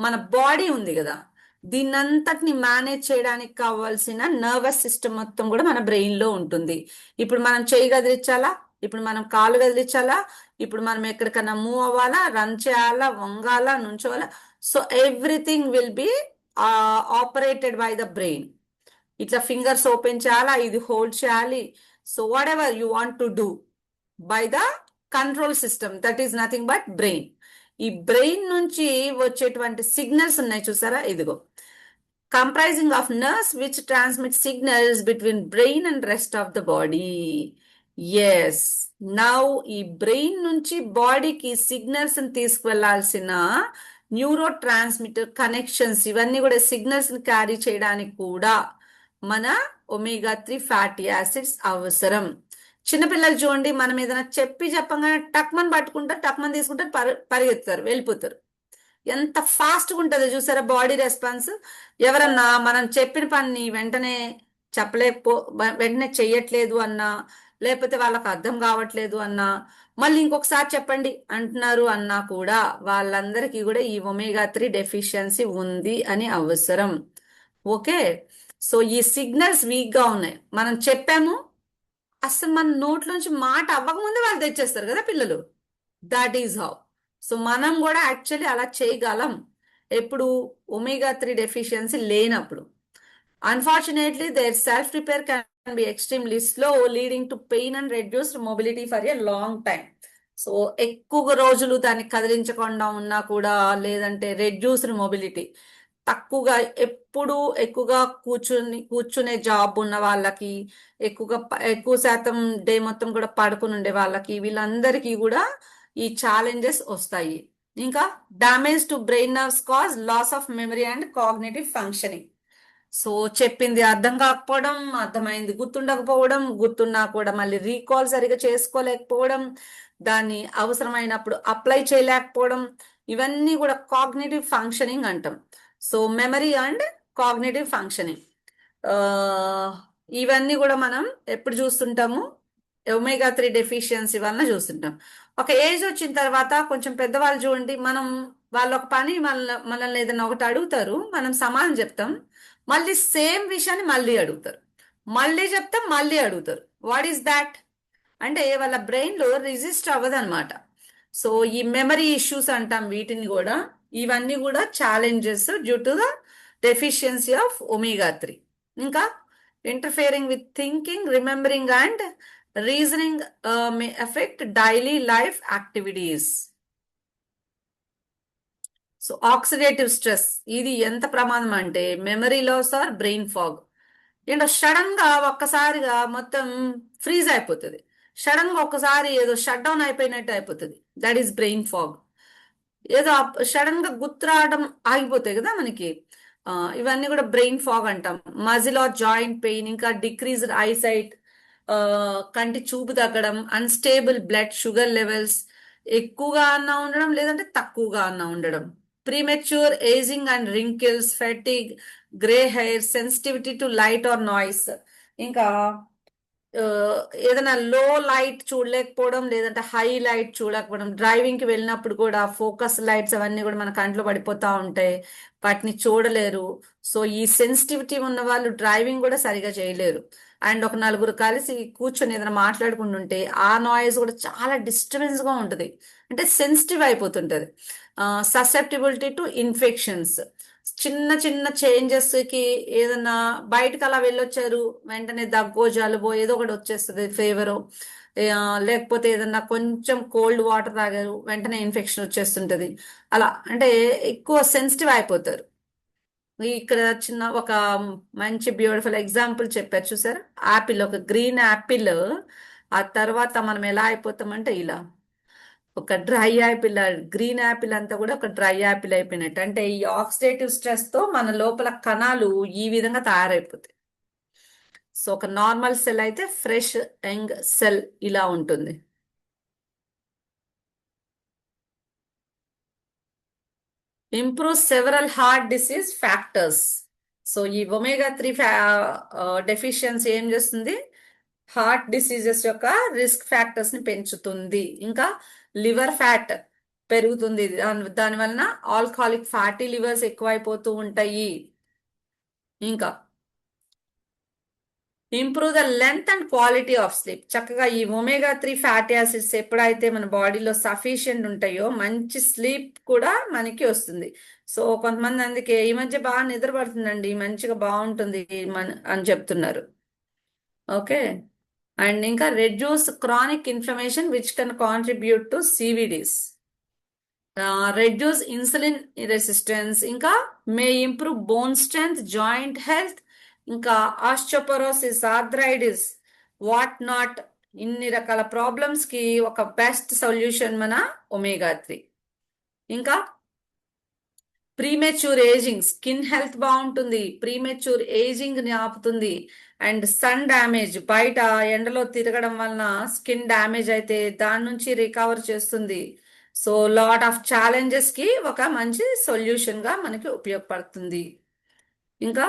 మన బాడీ ఉంది కదా, దీన్నంతటిని మేనేజ్ చేయడానికి కావాల్సిన నర్వస్ సిస్టమ్ మొత్తం కూడా మన బ్రెయిన్ లో ఉంటుంది. ఇప్పుడు మనం చేయి కదిలించాలా, ఇప్పుడు మనం కాలు కదిలించాలా, ఇప్పుడు మనం ఎక్కడికన్నా మూవ్ అవ్వాలా, రన్ చేయాలా, వంగాలా, నుంచోవాలా. So everything will be operated by the brain. ఇట్లా ఫింగర్స్ ఓపెన్ చేయాలా, ఇది హోల్డ్ చేయాలి. So whatever you want to do by the control system, that is nothing but brain. ఈ బ్రెయిన్ నుంచి వచ్చేటువంటి సిగ్నల్స్ ఉన్నాయి చూసారా, ఇదిగో, comprising of nerves which transmit signals between brain and rest of the body. Yes, now ఈ brain నుంచి బాడీకి signals తీసుకువెళ్లాల్సిన న్యూరో ట్రాన్స్మిటర్ కనెక్షన్స్, ఇవన్నీ కూడా సిగ్నల్స్ క్యారీ చేయడానికి కూడా మన ఒమేగా 3 ఫ్యాటీ యాసిడ్స్ అవసరం. చిన్నపిల్లలు చూడండి, మనం ఏదైనా చెప్పంగానే టక్మన్ పట్టుకుంటారు, టక్మన్ తీసుకుంటారు, పరిగెత్తారు, వెళ్ళిపోతారు. ఎంత ఫాస్ట్గా ఉంటుందో చూసారా బాడీ రెస్పాన్స్. ఎవరన్నా మనం చెప్పిన పని వెంటనే వెంటనే చెయ్యట్లేదు అన్నా, లేకపోతే వాళ్ళకి అర్థం కావట్లేదు అన్నా, మళ్ళీ ఇంకొకసారి చెప్పండి అంటున్నారు అన్నా కూడా వాళ్ళందరికీ కూడా ఈ ఒమేగా 3 డెఫిషియన్సీ ఉంది అని అవసరం. ఓకే, సో ఈ సిగ్నల్స్ వీక్ గా ఉన్నాయి, మనం చెప్పాము, అసలు మన నోట్లోంచి మాట అవ్వకముందే వాళ్ళు తెచ్చేస్తారు కదా పిల్లలు. That is how. సో మనం కూడా యాక్చువల్లీ అలా చేయగలం ఎప్పుడు ఒమేగా 3 డెఫిషియన్సీ లేనప్పుడు. Unfortunately, their self-repair can be extremely slow, leading to pain and reduced mobility for a long time. So ఎక్కువ రోజులు దాన్ని కదిలించకుండా ఉన్నా కూడా, లేదంటే రెడ్యూస్డ్ మొబిలిటీ, తక్కువగా ఎప్పుడు ఎక్కువగా కూర్చునే జాబ్ ఉన్న వాళ్ళకి, ఎక్కువ శాతం డే మొత్తం కూడా పడుకుని ఉండే వాళ్ళకి, వీళ్ళందరికీ కూడా ఈ ఛాలెంజెస్ వస్తాయి. ఇంకా damage to brain nerves cause loss of memory and cognitive functioning. So చెప్పింది అర్థం కాకపోవడం, అర్థమైంది గుర్తుండకపోవడం, గుర్తున్నా కూడా మళ్ళీ రీకాల్ సరిగా చేసుకోలేకపోవడం, దాన్ని అవసరమైనప్పుడు అప్లై చేయలేకపోవడం, ఇవన్నీ కూడా కాగ్నిటివ్ ఫంక్షనింగ్ అంటాం. So memory and cognitive functioning, ఇవన్నీ కూడా మనం ఎప్పుడు చూస్తుంటాము, ఒమేగా 3 డెఫిషియన్సీ వలన చూస్తుంటాం. ఒక ఏజ్ వచ్చిన తర్వాత కొంచెం పెద్దవాళ్ళు చూడండి, వాళ్ళు ఒక పని మనల్ని ఏదైనా ఒకటి అడుగుతారు, మనం సమాధానం చెప్తాం, మళ్ళీ సేమ్ విషయాన్ని మళ్ళీ అడుగుతారు, మళ్ళీ చెప్తాం, మళ్ళీ అడుగుతారు. వాట్ ఈస్ దాట్ అంటే వాళ్ళ బ్రెయిన్ లో రిజిస్టర్ అవ్వదు అనమాట. సో ఈ మెమరీ ఇష్యూస్ అంటాం వీటిని కూడా. ఇవన్నీ కూడా challenges due to the deficiency of omega 3. ఇంకా interfering with thinking, remembering and reasoning may affect daily life activities. So oxidative stress, ఇది ఎంత ప్రమాదం అంటే memory loss or brain fog. ఏంటో సడన్ గా ఒక్కసారిగా మొత్తం ఫ్రీజ్ అయిపోతుంది, సడన్ గా ఒక్కసారి ఏదో షట్ డౌన్ అయిపోయినట్టు అయిపోతుంది. That is brain fog. ఏదో సడన్ గా గుర్తు రావడం ఆగిపోతాయి కదా మనకి, ఇవన్నీ కూడా బ్రెయిన్ ఫాగ్ అంటాం. మజిల్ ఆర్ జాయింట్ పెయిన్, ఇంకా డిక్రీజ్డ్ ఐసైట్, కంటి చూపు తగ్గడం, అన్స్టేబుల్ బ్లడ్ షుగర్ లెవెల్స్, ఎక్కువగా అన్నా ఉండడం లేదంటే తక్కువగా అన్నా ఉండడం, premature ageing and wrinkles, fatigue, grey hair, sensitivity to light or noise, ఇంకా ఏదైనా లో లైట్ చూడలేకపోవడం లేదంటే హై లైట్ చూడకపోవడం, డ్రైవింగ్ కి వెళ్ళినప్పుడు కూడా ఫోకస్ లైట్స్ అవన్నీ కూడా మన కంట్లో పడిపోతా ఉంటాయి, వాటిని చూడలేరు. సో ఈ సెన్సిటివిటీ ఉన్న వాళ్ళు డ్రైవింగ్ కూడా సరిగా చేయలేరు. అండ్ ఒక నలుగురు కలిసి కూర్చొని ఏదైనా మాట్లాడుకుంటుంటే ఆ నాయిస్ కూడా చాలా డిస్టర్బెన్స్ గా ఉంటుంది, అంటే సెన్సిటివ్ అయిపోతుంటది. ససెప్టిబిలిటీ టు ఇన్ఫెక్షన్స్, చిన్న చిన్న చేంజెస్ కి, ఏదన్నా బయటకు అలా వెళ్ళొచ్చారు వెంటనే దగ్గో జలుబో ఏదో ఒకటి వచ్చేస్తుంది, ఫీవరు, లేకపోతే ఏదన్నా కొంచెం కోల్డ్ వాటర్ తాగారు వెంటనే ఇన్ఫెక్షన్ వచ్చేస్తుంటది. అలా అంటే ఎక్కువ సెన్సిటివ్ అయిపోతారు. ఇక్కడ చిన్న ఒక మంచి బ్యూటిఫుల్ ఎగ్జాంపుల్ చెప్పారు చూసారు, యాపిల్, ఒక గ్రీన్ యాపిల్, ఆ తర్వాత మనం ఎలా అయిపోతామంటే ఇలా ఒక డ్రై యాపిల్, గ్రీన్ యాపిల్ అంతా కూడా ఒక డ్రై యాపిల్ అయిపోయినట్టు. అంటే ఈ ఆక్సిడేటివ్ స్ట్రెస్ తో మన లోపల కణాలు ఈ విధంగా తయారైపోతాయి. సో ఒక నార్మల్ సెల్ అయితే ఫ్రెష్ యంగ్ సెల్ ఇలా ఉంటుంది. Improve several heart disease factors. So ఈ ఒమేగా 3 డెఫిషియన్సీ ఏం చేస్తుంది, హార్ట్ డిసీజెస్ యొక్క రిస్క్ ఫ్యాక్టర్స్ ని పెంచుతుంది. ఇంకా లివర్ ఫ్యాట్ పెరుగుతుంది, దాని వలన ఆల్కహాలిక్ ఫ్యాటీ లివర్స్ ఎక్కువైపోతూ ఉంటాయి. ఇంకా improve the length and quality of sleep. చక్కగా ఈ ఒమేగా 3 ఫ్యాటీ యాసిడ్స్ ఎప్పుడైతే మన బాడీలో సఫిషియెంట్ ఉంటాయో మంచి స్లీప్ కూడా మనకి వస్తుంది. సో కొంతమంది అందుకే ఈ మధ్య బాగా నిద్ర పడుతుందండి, మంచిగా బాగుంటుంది అని చెప్తున్నారు. ఓకే, అండ్ ఇంకా reduce chronic inflammation which can contribute to CVDs, reduce insulin resistance, ఇంకా may improve bone strength, joint health, ఇంకా ఆస్టియోపోరోసిస్, ఆర్థరైటిస్, వాట్ నాట్, ఇన్ని రకాల ప్రాబ్లమ్స్ కి ఒక బెస్ట్ సొల్యూషన్ మన ఒమేగా 3. ఇంకా ప్రీమెచ్యూర్ ఏజింగ్, స్కిన్ హెల్త్ బాగుంటుంది, ప్రీమెచ్యూర్ ఏజింగ్ ని ఆపుతుంది. అండ్ సన్ డ్యామేజ్, బయట ఎండలో తిరగడం వలన స్కిన్ డ్యామేజ్ అయితే దాని నుంచి రికవర్ చేస్తుంది. సో లాట్ ఆఫ్ ఛాలెంజెస్ కి ఒక మంచి సొల్యూషన్ గా మనకి ఉపయోగపడుతుంది. ఇంకా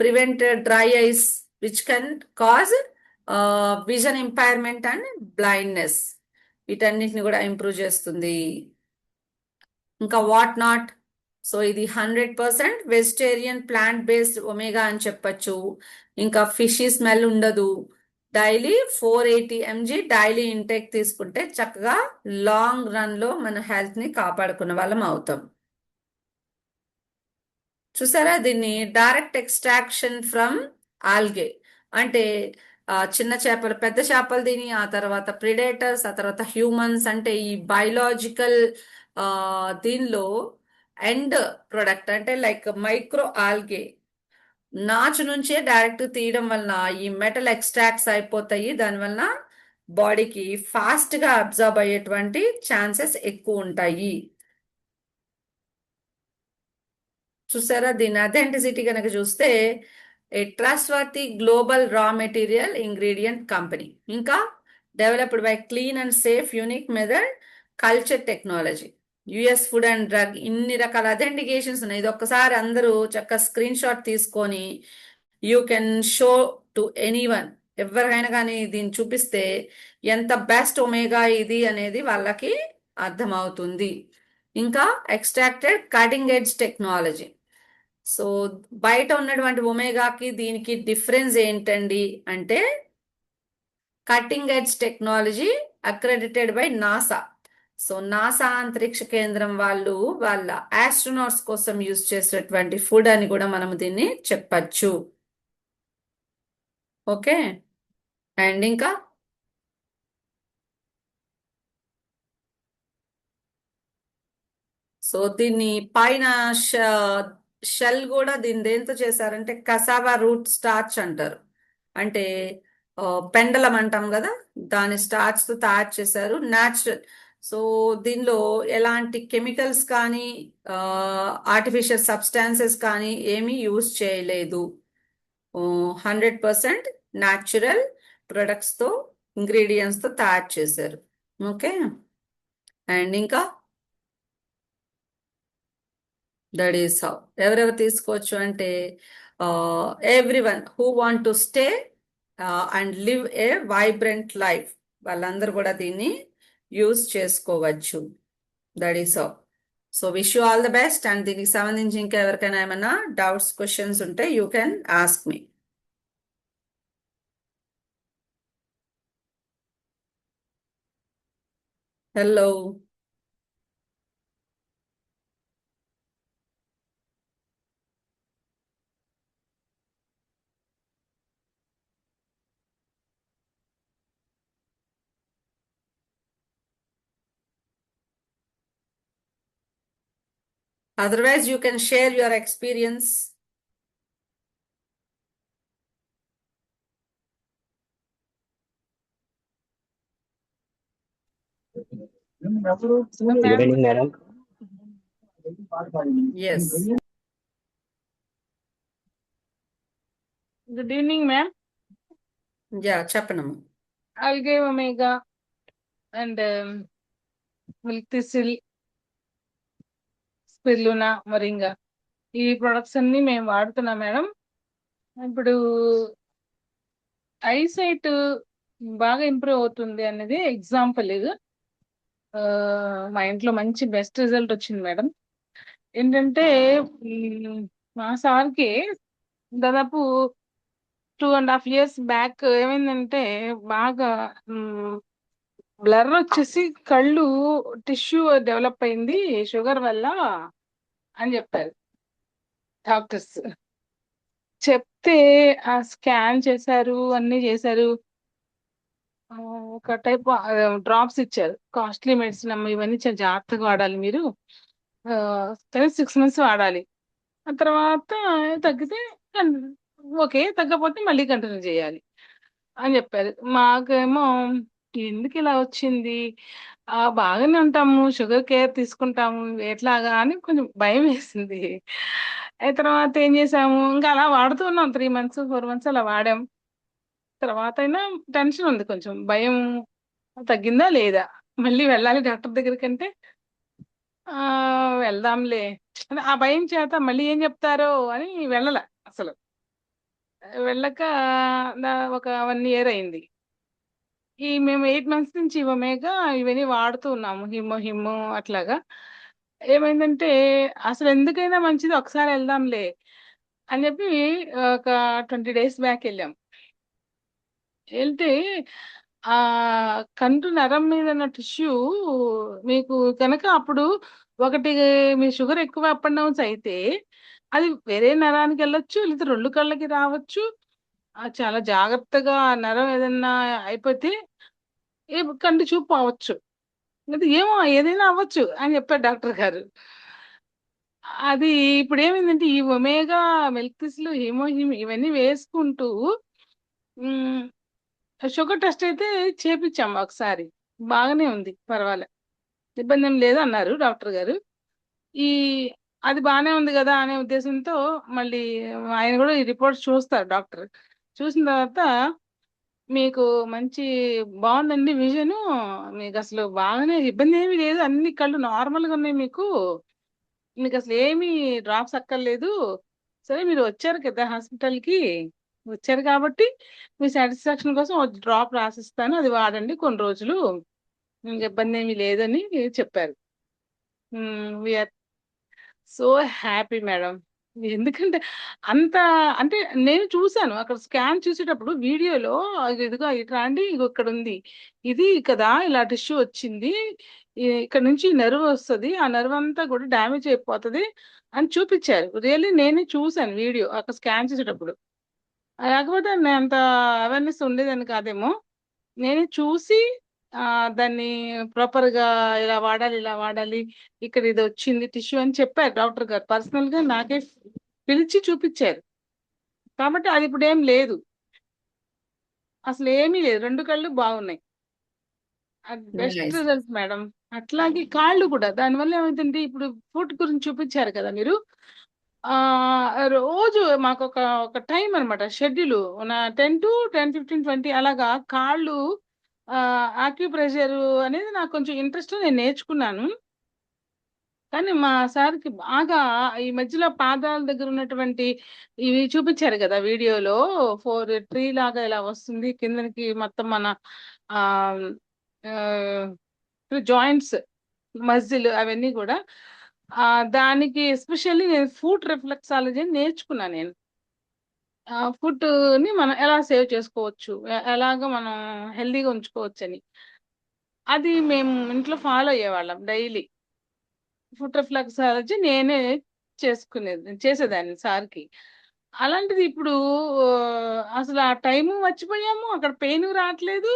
prevent dry ice, which can cause vision impairment and blindness. వీటన్నిటిని కూడా ఇంప్రూవ్ చేస్తుంది. ఇంకా వాట్ నాట్. సో ఇది 100% వెజిటేరియన్ ప్లాంట్ బేస్డ్ ఒమేగా అని చెప్పచ్చు. ఇంకా ఫిషీ స్మెల్ ఉండదు. డైలీ 480 mg డైలీ ఇంటేక్ తీసుకుంటే చక్కగా లాంగ్ రన్ లో మన హెల్త్ ని కాపాడుకున్న వాళ్ళం అవుతాం. చూసారా, దీన్ని డైరెక్ట్ ఎక్స్ట్రాక్షన్ ఫ్రమ్ ఆల్గే అంటే చిన్న చేపలు, పెద్ద చేపలు తిని ఆ తర్వాత ప్రిడేటర్స్, ఆ తర్వాత హ్యూమన్స్, అంటే ఈ బయలాజికల్ దీనిలో ఎండ్ ప్రొడక్ట్ అంటే లైక్ మైక్రో ఆల్గే నాచు నుంచే డైరెక్ట్ తీయడం వలన ఈ మెటల్ ఎక్స్ట్రాక్ట్స్ అయిపోతాయి. దానివల్ల బాడీకి ఫాస్ట్ గా అబ్జర్బ్ అయ్యేటువంటి ఛాన్సెస్ ఎక్కువ ఉంటాయి. చూసారా, దీని అథెంటిసిటీ కనుక చూస్తే a trustworthy global raw material ingredient company, ఇంకా developed by clean and safe unique method culture technology, US food and drug. ఇన్ని రకాల అథెంటికేషన్స్ ఉన్నాయి. ఇది ఒక్కసారి అందరూ చక్కగా స్క్రీన్ షాట్ తీసుకొని you can show to anyone, ఎవరికైనా కానీ దీన్ని చూపిస్తే ఎంత బెస్ట్ ఒమేగా ఇది అనేది వాళ్ళకి అర్థమవుతుంది. ఇంకా extracted cutting edge technology. So బయట ఉన్నటువంటి ఒమేగాకి దీనికి డిఫరెన్స్ ఏంటండి అంటే cutting edge technology accredited by NASA. So NASA అంతరిక్ష కేంద్రం వాళ్ళు వాళ్ళ ఆస్ట్రోనాట్స్ కోసం యూజ్ చేసేటువంటి ఫుడ్ అని కూడా మనం దీన్ని చెప్పచ్చు. ఓకే, అండ్ ఇంకా సో దీన్ని పైన షెల్ కూడా దీని దేంతో చేశారంటే కసావా రూట్ స్టార్చ్ అంటారు. అంటే పెండలం అంటాం కదా, దాని స్టార్చ్ తో తయారు చేశారు, న్యాచురల్. సో దీనిలో ఎలాంటి కెమికల్స్ కానీ ఆర్టిఫిషియల్ సబ్స్టాన్సెస్ కానీ ఏమీ యూజ్ చేయలేదు. 100% న్యాచురల్ ప్రొడక్ట్స్ తో, ఇంగ్రీడియంట్స్ తో తయారు చేశారు. ఓకే, అండ్ ఇంకా దట్ ఈస్ హౌ. ఎవరెవరు తీసుకోవచ్చు అంటే everyone who want to stay and live a vibrant life, వాళ్ళందరూ కూడా దీన్ని యూజ్ చేసుకోవచ్చు. That is how. So wish you all the best. And దీనికి సంబంధించి ఇంకా ఎవరికైనా ఏమైనా డౌట్స్, క్వశ్చన్స్ ఉంటే you can ask me. Hello. Otherwise, you can share your experience. Good evening, madam. Yes. Good evening, ma'am. Yeah, చెప్పనమ్మా. Algae omega and milk thistle, spirulina, moringa. ఈ products అన్ని మేము వాడుతున్నాం మేడం. ఇప్పుడు ఐసైట్ బాగా improve అవుతుంది అనేది example ఇది. మా ఇంట్లో మంచి బెస్ట్ రిజల్ట్ వచ్చింది మేడం. ఏంటంటే మా సార్కి దాదాపు 2.5 years బ్యాక్ ఏమైందంటే బాగా బ్లర్ వచ్చేసి కళ్ళు టిష్యూ డెవలప్ అయింది షుగర్ వల్ల అని చెప్పారు డాక్టర్స్. చెప్తే ఆ స్కాన్ చేశారు, అన్ని చేశారు. ఒక టైప్ డ్రాప్స్ ఇచ్చారు, కాస్ట్లీ మెడిసిన్ అమ్మ, ఇవన్నీ చాలా జాగ్రత్తగా వాడాలి మీరు, కానీ 6 months వాడాలి. ఆ తర్వాత తగ్గితే ఓకే, తగ్గపోతే మళ్ళీ కంటిన్యూ చేయాలి అని చెప్పారు. మాకేమో ఎందుకు ఇలా వచ్చింది, బాగానే ఉంటాము, షుగర్ కేర్ తీసుకుంటాము, ఎట్లాగా అని కొంచెం భయం వేసింది. తర్వాత ఏం చేసాము, ఇంకా అలా వాడుతున్నాం 3 months 4 months అలా వాడాం. తర్వాత అయినా టెన్షన్ ఉంది, కొంచెం భయం తగ్గిందా లేదా, మళ్ళీ వెళ్ళాలి డాక్టర్ దగ్గరికి అంటే వెళ్దాంలే, ఆ భయం చేత మళ్ళీ ఏం చెప్తారో అని వెళ్ళాల అసలు. వెళ్ళక ఒక 1 ఇయర్ అయింది. మేము 8 months నుంచి ఒమేగా ఇవన్నీ వాడుతూ ఉన్నాము. హిమ్ము అట్లాగా. ఏమైందంటే అసలు ఎందుకైనా మంచిది ఒకసారి వెళ్దాంలే అని చెప్పి ఒక 20 days బ్యాక్ వెళ్ళాం. వెళ్తే ఆ కంటు నరం మీద ఉన్న టిష్యూ మీకు కనుక అప్పుడు ఒకటి మీ షుగర్ ఎక్కువ అప్ అండ్ డౌన్స్ అయితే అది వేరే నరానికి వెళ్ళొచ్చు, లేదా 2 కళ్ళకి రావచ్చు. చాలా జాగ్రత్తగా ఆ నరం ఏదన్నా అయిపోతే కంటి చూపు అవ్వచ్చు, లేదా ఏమో ఏదైనా అవ్వచ్చు అని చెప్పారు డాక్టర్ గారు. అది ఇప్పుడు ఏమైందంటే ఈ ఒమేగా మిల్క్ థిస్లు హిమోహిమ్ ఇవన్నీ వేసుకుంటూ షుగర్ టెస్ట్ అయితే చేపించాం ఒకసారి. బాగానే ఉంది, పర్వాలే, ఇబ్బంది ఏం లేదు అన్నారు డాక్టర్ గారు. ఈ అది బాగానే ఉంది కదా అనే ఉద్దేశంతో మళ్ళీ ఆయన కూడా ఈ రిపోర్ట్స్ చూస్తారు డాక్టర్. చూసిన తర్వాత మీకు మంచి బాగుందండి విజను, మీకు అసలు బాగానే ఇబ్బంది ఏమీ లేదు, అన్ని కళ్ళు నార్మల్గా ఉన్నాయి, మీకు అసలు ఏమీ డ్రాప్స్ అక్కర్లేదు. సరే మీరు వచ్చారు కదా హాస్పిటల్కి, వచ్చారు కాబట్టి మీ సాటిస్ఫాక్షన్ కోసం ఒక డ్రాప్ రాసిస్తాను, అది వాడండి కొన్ని రోజులు, ఇంక ఇబ్బంది ఏమీ లేదని చెప్పారు. We are so happy madam. ఎందుకంటే అంత అంటే నేను చూశాను అక్కడ స్కాన్ చూసేటప్పుడు వీడియోలో, ఇదిగో ఇట్లా అండి, ఇగో ఇక్కడ ఉంది, ఇది కదా ఇలా టిష్యూ వచ్చింది, ఇక్కడ నుంచి నర్వ్ వస్తుంది, ఆ నర్వ్ అంతా కూడా డ్యామేజ్ అయిపోతుంది అని చూపించారు. రియల్లీ నేనే చూశాను వీడియో అక్కడ స్కాన్ చేసేటప్పుడు. లేకపోతే నేను అంత అవేర్నెస్ ఉండేదని కాదేమో, నేనే చూసి దాన్ని ప్రాపర్గా ఇలా వాడాలి, ఇలా వాడాలి, ఇక్కడ ఇది వచ్చింది టిష్యూ అని చెప్పారు డాక్టర్ గారు. పర్సనల్గా నాకే పిలిచి చూపించారు. కాబట్టి అది ఇప్పుడు ఏం లేదు, అసలు ఏమీ లేదు, 2 కళ్ళు బాగున్నాయి. Best nice. Result madam. అట్లాగే కాళ్ళు కూడా, దానివల్ల ఏమైందంటే ఇప్పుడు ఫుడ్ గురించి చూపించారు కదా మీరు, రోజు మాకు ఒక టైం అనమాట షెడ్యూల్, 10 to 10, 15, 20 అలాగా కాళ్ళు ఆక్యుప్రెషర్ అనేది నాకు కొంచెం ఇంట్రెస్ట్, నేను నేర్చుకున్నాను. కానీ మా సార్కి బాగా ఈ మధ్యలో పాదాల దగ్గర ఉన్నటువంటి ఇవి చూపించారు కదా వీడియోలో, 4 ట్రీ లాగా ఇలా వస్తుంది కిందకి మొత్తం మన జాయింట్స్ మజిల్ అవన్నీ కూడా, దానికి ఎస్పెషల్లీ నేను ఫుడ్ రిఫ్లెక్సాలజీ అని నేర్చుకున్నాను నేను. ఫుడ్ ని మనం ఎలా సేవ్ చేసుకోవచ్చు, ఎలాగ మనం హెల్దీగా ఉంచుకోవచ్చు అని, అది మేము ఇంట్లో ఫాలో అయ్యేవాళ్ళం డైలీ. ఫుడ్ రిఫ్లెక్సాలజీ నేనే చేసేదాన్ని సార్కి. అలాంటిది ఇప్పుడు అసలు ఆ టైము మర్చిపోయాము, అక్కడ పెయిన్ రావట్లేదు,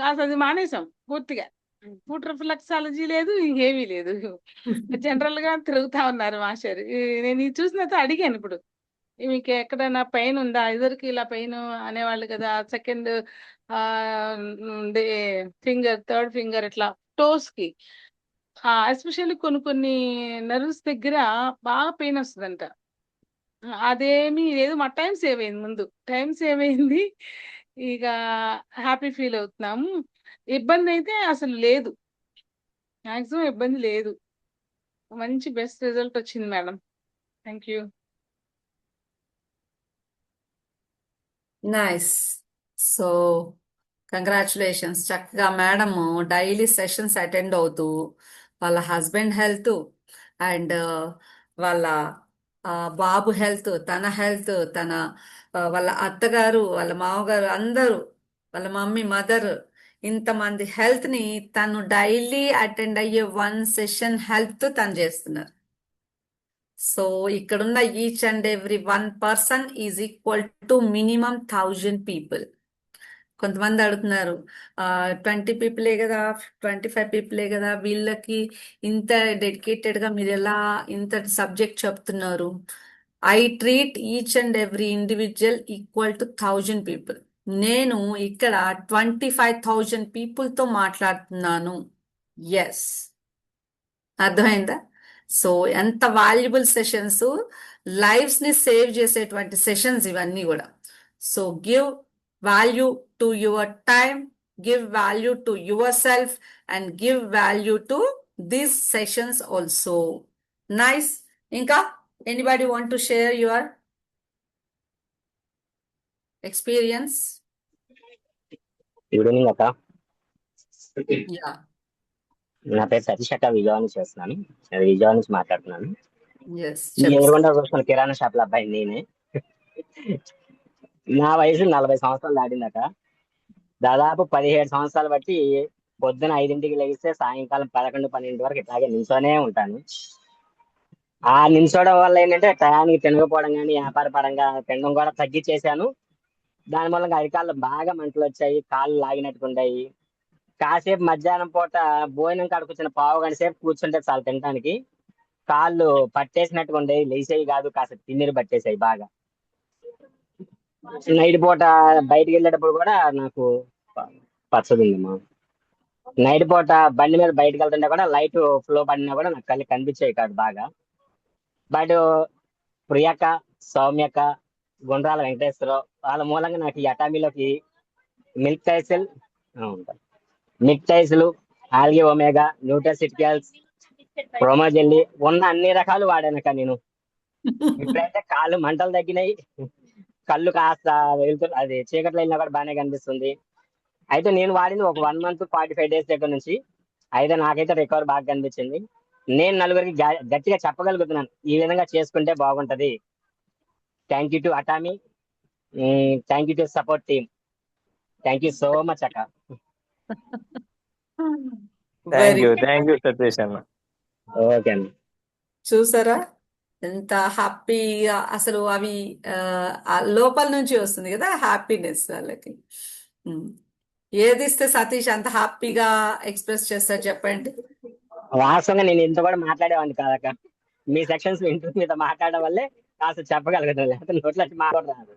అసలు అది మానేసాం పూర్తిగా. ఫుడ్ రిఫ్లెక్సాలజీ లేదు, ఇంకేమీ లేదు, జనరల్ గా తిరుగుతా ఉన్నారు మాస్టర్. నేను ఇది చూసిన తర్వాత అడిగాను, ఇప్పుడు మీకు ఎక్కడైనా పెయిన్ ఉందా, ఇద్దరికి ఇలా పెయిన్ అనేవాళ్ళు కదా, సెకండ్ ఫింగర్, థర్డ్ ఫింగర్ ఇట్లా టోస్ కి, ఎస్పెషల్లీ కొన్ని నర్వ్స్ దగ్గర బాగా పెయిన్ వస్తుందంట. అదేమీ లేదు, మా టైం సేవ్ అయింది, ముందు టైం సేవ్ అయింది, ఇక హ్యాపీ ఫీల్ అవుతున్నాము. ఇబ్బంది అయితే అసలు లేదు, మాక్సిమం ఇబ్బంది లేదు, మంచి బెస్ట్ రిజల్ట్ వచ్చింది madam. Thank you. Nice. So congratulations. చక్కగా మేడము డైలీ సెషన్స్ అటెండ్ అవుతూ వాళ్ళ హస్బెండ్ హెల్త్ అండ్ వాళ్ళ బాబు హెల్త్, తన హెల్త్, వాళ్ళ అత్తగారు, వాళ్ళ మామగారు, అందరూ, వాళ్ళ మమ్మీ, మదర్, ఇంతమంది హెల్త్ని తను డైలీ అటెండ్ అయ్యే 1 సెషన్ హెల్త్ తను చేస్తున్నారు. సో ఇక్కడున్న each and every 1 person is equal to minimum 1000 people. కొంతమంది అడుగుతున్నారు, 20 పీపులే కదా, 25 పీపులే కదా, వీళ్ళకి ఇంత డెడికేటెడ్గా మీరు ఎలా ఇంత సబ్జెక్ట్ చెప్తున్నారు? I treat each and every individual equal to 1000 people. నేను ఇక్కడ 25,000 పీపుల్తో మాట్లాడుతున్నాను. ఎస్, అర్థమైందా? సో ఎంత వాల్యుబుల్ సెషన్స్, లైఫ్స్ ని సేవ్ చేసేటువంటి సెషన్స్ ఇవన్నీ కూడా. So give value to your time, give value to yourself and give value to these sessions also. Nice. ఇంకా anybody want to share your experience. Good evening అక్క. Yeah. నా పేరు సతీష్ అక్క, విజయవాడ నుంచి వస్తున్నాను. నేను విజయవాడ నుంచి మాట్లాడుతున్నాను. ఎస్ మీ చెప్పు. ఎదురుగుండా చూస్తున్న కిరాణా షాప్ల అబ్బాయి నేనే. నా వయసు 40 సంవత్సరాలు దాటిందట. దాదాపు 17 సంవత్సరాలు బట్టి పొద్దున 5ంటికి లెగిస్తే సాయంకాలం 11, 12 వరకు ఇట్లాగే నిల్చొనే ఉంటాను. ఆ నిల్చోవడం వల్ల ఏంటంటే టయానికి తినకపోవడం కానీ వ్యాపార పరంగా తినడం కూడా తగ్గించేశాను. దాని మూలంగా అరికాళ్ళు బాగా మంటలు వచ్చాయి, కాళ్ళు లాగినట్టుకుంటాయి. కాసేపు మధ్యాహ్నం పూట భోజనం కాడ కూర్చున్న పావు గంట సేపు కూర్చుంటే చాలు తినడానికి కాళ్ళు పట్టేసినట్టుగా ఉండేవి, లేచేవి కాదు, కాసేపు తిమ్మిరి పట్టేసాయి బాగా. నైట్ పూట బయటికి వెళ్ళేటప్పుడు కూడా నాకు పచ్చది ఉందమ్మా. నైట్ పూట బండి మీద బయటకు వెళ్తుంటే కూడా లైట్ ఫ్లో పడినా కూడా నాకు కళ్ళు కనిపించేవి కాదు బాగా. బట్ ప్రియక్క, సౌమ్యక్క, గుండ్రాల వెంకటేశ్వరరావు వాళ్ళ మూలంగా నాకు ఈ అటామీలోకి మిల్క్ టైసిల్ మిల్క్ టైసులు, ఆల్గే ఒమేగా, న్యూట్రాసిటికల్స్, ప్రోమోజెల్లి ఉన్న అన్ని రకాలు వాడానక్క నేను. ఇప్పుడైతే కాళ్ళు మంటలు తగ్గినాయి, కళ్ళు కాస్త వెళ్తూ అది చీకట్లో వెళ్ళినా కూడా బాగానే కనిపిస్తుంది. అయితే నేను వాడింది ఒక 1 month 45 days దగ్గర నుంచి. అయితే నాకైతే రికవర్ బాగా కనిపించింది. నేను నలుగురికి గట్టిగా చెప్పగలుగుతున్నాను ఈ విధంగా చేసుకుంటే బాగుంటది. Thank you to Atomy, thank you to support team, thank you so much అక్క. వెరీ థ్యాంక్ యూ సతీష్ అన్న. ఓకే అన్న. చూసారా ఎంత హ్యాపీగా అసలు అవి ఆ లోపల నుంచి వస్తుంది కదా హ్యాపీనెస్ వాళ్ళకి. ఉమ్. ఏది ఇస్తే సతీష్ అంత హ్యాపీగా ఎక్స్ప్రెస్ చేస్తారు చెప్పండి. వాస్తవంగా నేను ఇంత కూడా మాట్లాడేవాడిని కాదక్క. మీ సెక్షన్స్ వింటూ మీతో మాట్లాడడం వల్లే కాస్త చెప్పగలుగుతాను, లేకపోతే నోట్లో మాట్లాడరాదు.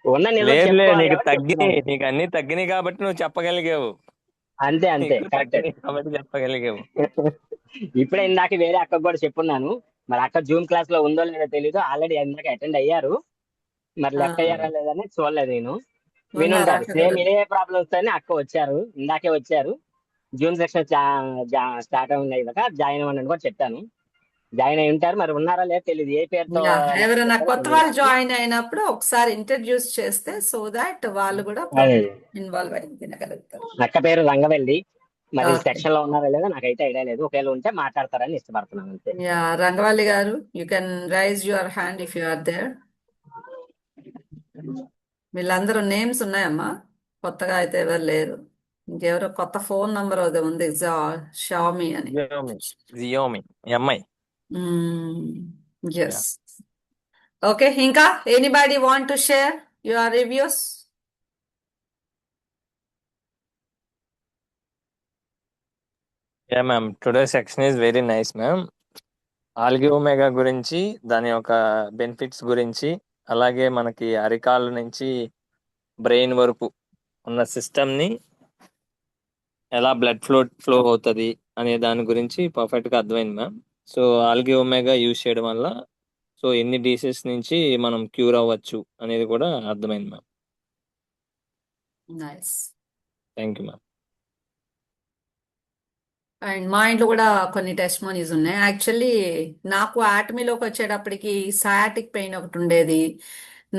ఉన్న నిల్వ లేదు చెప్పుకోవాలి నీకు కాబట్టి తగ్గినాయి, చెప్తున్నాను. నీకు అన్ని తగ్గినాయి కాబట్టి నువ్వు చెప్పగలిగావు. అంతే అంతే, నీకు కరెక్ట్. తగ్గినాయి కాబట్టి చెప్పగలిగావు. ఇప్పుడే ఇందాక వేరే అక్కకు కూడా చెప్పున్నాను. మరి అక్క జూమ్ క్లాస్ లో ఉందో లేదో తెలీదు, ఆల్రెడీ ఇందాక అటెండ్ అయ్యారు. మరి ఆ, లెఫ్ట్ అయ్యారా లేదని చూడలేదు నేను. ఉన్నారా వినుంటారు అక్క సేమ్ కూడా? ఇదే ప్రాబ్లమ్స్ తోనే అక్క వచ్చారు, ఇందాకే వచ్చారు. జూమ్ సెక్షన్ స్టార్ట్ అయింది కదా, జాయిన్ అవ్వండి కూడా చెప్పాను. జాయిన్ అయి ఉంటారు, మరి ఉన్నారా లేదో తెలియదు. ఏ పేరుతో యా, ఎవరైనా మాట్లాడతారో కొత్త తెలియదు వాళ్ళు నాకు. జాయిన్ అయినప్పుడు ఒకసారి ఇంట్రడ్యూస్ చేస్తే సో దాట్ వాళ్ళు కూడా అదే ఇన్వాల్వ్ అయి తినగలుగుతారు. అక్క పేరు రంగవెల్లి. మరి ఓకే. సెక్షన్ లో ఉన్నారా లేదో నాకైతే ఐడియా లేదు. ఒకవేళ ఉంటే మాట్లాడతారని ఇష్టపడుతున్నాను అంతే. యా, రంగవల్లి గారు, you can raise your hand if you are there. వీళ్ళందరూ నేమ్స్ ఉన్నాయమ్మా, కొత్తగా అయితే ఎవరు లేరు. ఇంకెవరో కొత్త ఫోన్ నంబర్ అది ఉంది, షామి అని. Xiaomi MI. ఎస్. ఓకే, ఇంకా anybody want to share your reviews? Yeah ma'am, today section is very nice ma'am. Algae omega గురించి, దాని యొక్క బెనిఫిట్స్ గురించి, అలాగే మనకి అరికాళ్ళ నుంచి బ్రెయిన్ వరకు ఉన్న సిస్టమ్ని ఎలా బ్లడ్ ఫ్లో అవుతుంది అనే దాని గురించి పర్ఫెక్ట్గా అర్థమైంది ma'am. So algae omega use చేయడం వల్ల సో ఎన్ని డిసీజెస్ నుంచి మనం క్యూర్ అవ్వచ్చు అనేది కూడా అర్థమైంది ma'am. Nice. Thank you ma'am. And మా ఇంట్లో కూడా కొన్ని టెస్టిమోనీస్ ఉన్నాయి. యాక్చువల్లీ నాకు ఆటమీలోకి వచ్చేటప్పటికి సయాటిక్ పెయిన్ ఒకటి ఉండేది.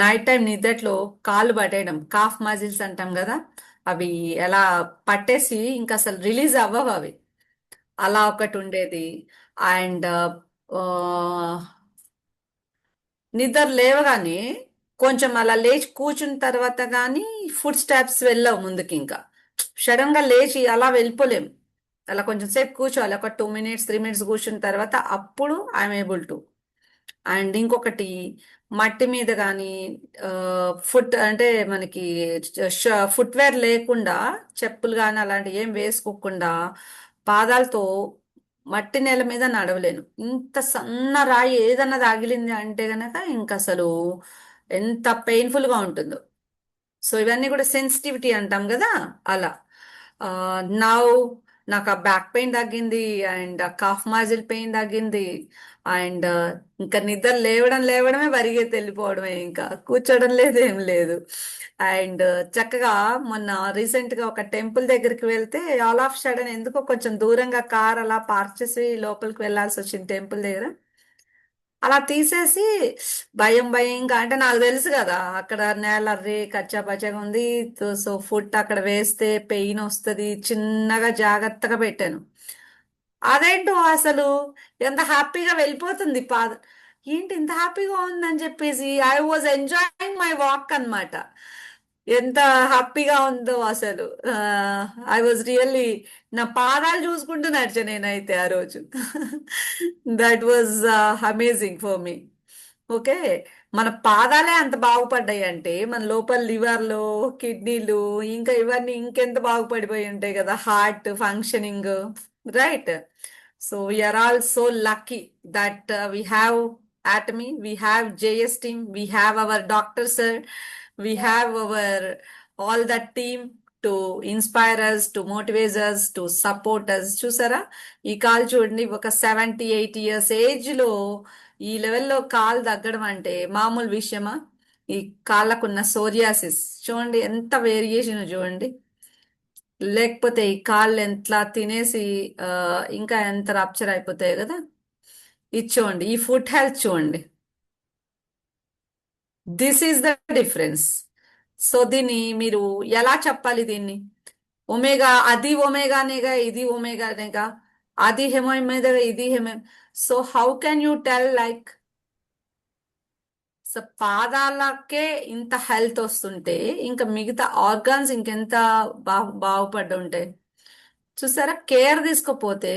నైట్ టైం నిద్దట్లో కాళ్ళు పట్టేయడం, కాఫ్ మజిల్స్ అంటాం కదా, అవి ఎలా పట్టేసి ఇంకా అసలు రిలీజ్ అవ్వవు అవి, అలా ఒకటి ఉండేది. అండ్ నిద్ర లేవగానే కొంచెం అలా లేచి కూర్చున్న తర్వాత కానీ ఫుడ్ స్టెప్స్ వెళ్ళవు ముందుకి, ఇంకా సడన్ గా లేచి అలా వెళ్ళిపోలేం. అలా కొంచెం సేపు కూర్చోవాలి, ఒక 2 minutes 3 minutes కూర్చున్న తర్వాత అప్పుడు ఐఎమ్ ఏబుల్ టు. అండ్ ఇంకొకటి మట్టి మీద కానీ ఫుట్ అంటే మనకి ఫుట్వేర్ లేకుండా చెప్పులు కానీ అలాంటివి ఏం వేసుకోకుండా పాదాలతో మట్టి నేల మీద నడవలేను. ఇంత సన్న రాయి ఏదన్నా తగిలింది అంటే గనక ఇంకా అసలు ఎంత పెయిన్ఫుల్ గా ఉంటుందో. సో ఇవన్నీ కూడా సెన్సిటివిటీ అంటాం కదా, అలా. నౌ నాకు ఆ బ్యాక్ పెయిన్ తగ్గింది, అండ్ కాఫ్ మాజిల్ పెయిన్ తగ్గింది, అండ్ ఇంకా నిద్ర లేవడమే పరిగెత్తి వెళ్ళిపోవడమే, ఇంకా కూర్చోవడం లేదు, ఏం లేదు. అండ్ చక్కగా మొన్న రీసెంట్ గా ఒక టెంపుల్ దగ్గరికి వెళ్తే ఆల్ ఆఫ్ సడన్ ఎందుకో కొంచెం దూరంగా కార్ అలా పార్క్ చేసి లోపలికి వెళ్ళాల్సి వచ్చింది టెంపుల్ దగ్గర. అలా తీసేసి భయం భయంగా, అంటే నాకు తెలుసు కదా అక్కడ నేల రే కచ్చా పచ్చగా ఉంది. సో ఫుట్ అక్కడ వేస్తే పెయిన్ వస్తుంది, చిన్నగా జాగ్రత్తగా పెట్టాను. అదేంటో అసలు ఎంత హ్యాపీగా వెళ్ళిపోతుంది పాద. ఏంటి ఇంత హ్యాపీగా ఉందని చెప్పేసి I was enjoying my walk అన్నమాట. ఎంత హ్యాపీగా ఉందో అసలు. ఐ వాజ్ రియల్లీ నా పాదాలు చూసుకుంటూ నడిచా నేనైతే ఆ రోజు. That was amazing for me. Okay, మన పాదాలే అంత బాగుపడ్డాయి అంటే మన లోపల లివర్లు, కిడ్నీలు, ఇంకా ఇవన్నీ ఇంకెంత బాగుపడిపోయి ఉంటాయి కదా, heart functioning, right? So we are all so lucky that we have Atomy, we have JS team, we have our doctor sir, we have our all that team to inspire us, to motivate us, to support us. చూసారా ఈ call చూడండి, ఒక 78 years age లో ఈ లెవెల్లో కాలు తగ్గడం అంటే మామూలు విషయమా? ఈ కాళ్ళకున్న సోరియాసిస్ చూడండి, ఎంత వేరియేషన్ చూడండి. లేకపోతే ఈ కాళ్ళు ఎంత తినేసి ఆ, ఇంకా ఎంత రప్చర్ అయిపోతాయి కదా. ఇది చూడండి, ఈ ఫుడ్ హెల్త్ చూడండి. This is the difference. So దీన్ని మీరు ఎలా చెప్పాలి దీన్ని? ఒమేగా, అది ఒమేగానేగా, ఇది ఒమేగానేగా, అది హెమోమేగా, ఇది హెమో. So how can you tell like, so పాదాలకే ఇంత హెల్త్ వస్తుంటే ఇంకా మిగతా ఆర్గాన్స్ ఇంకెంత బాగుపడి ఉంటాయి. చూసారా, కేర్ తీసుకోపోతే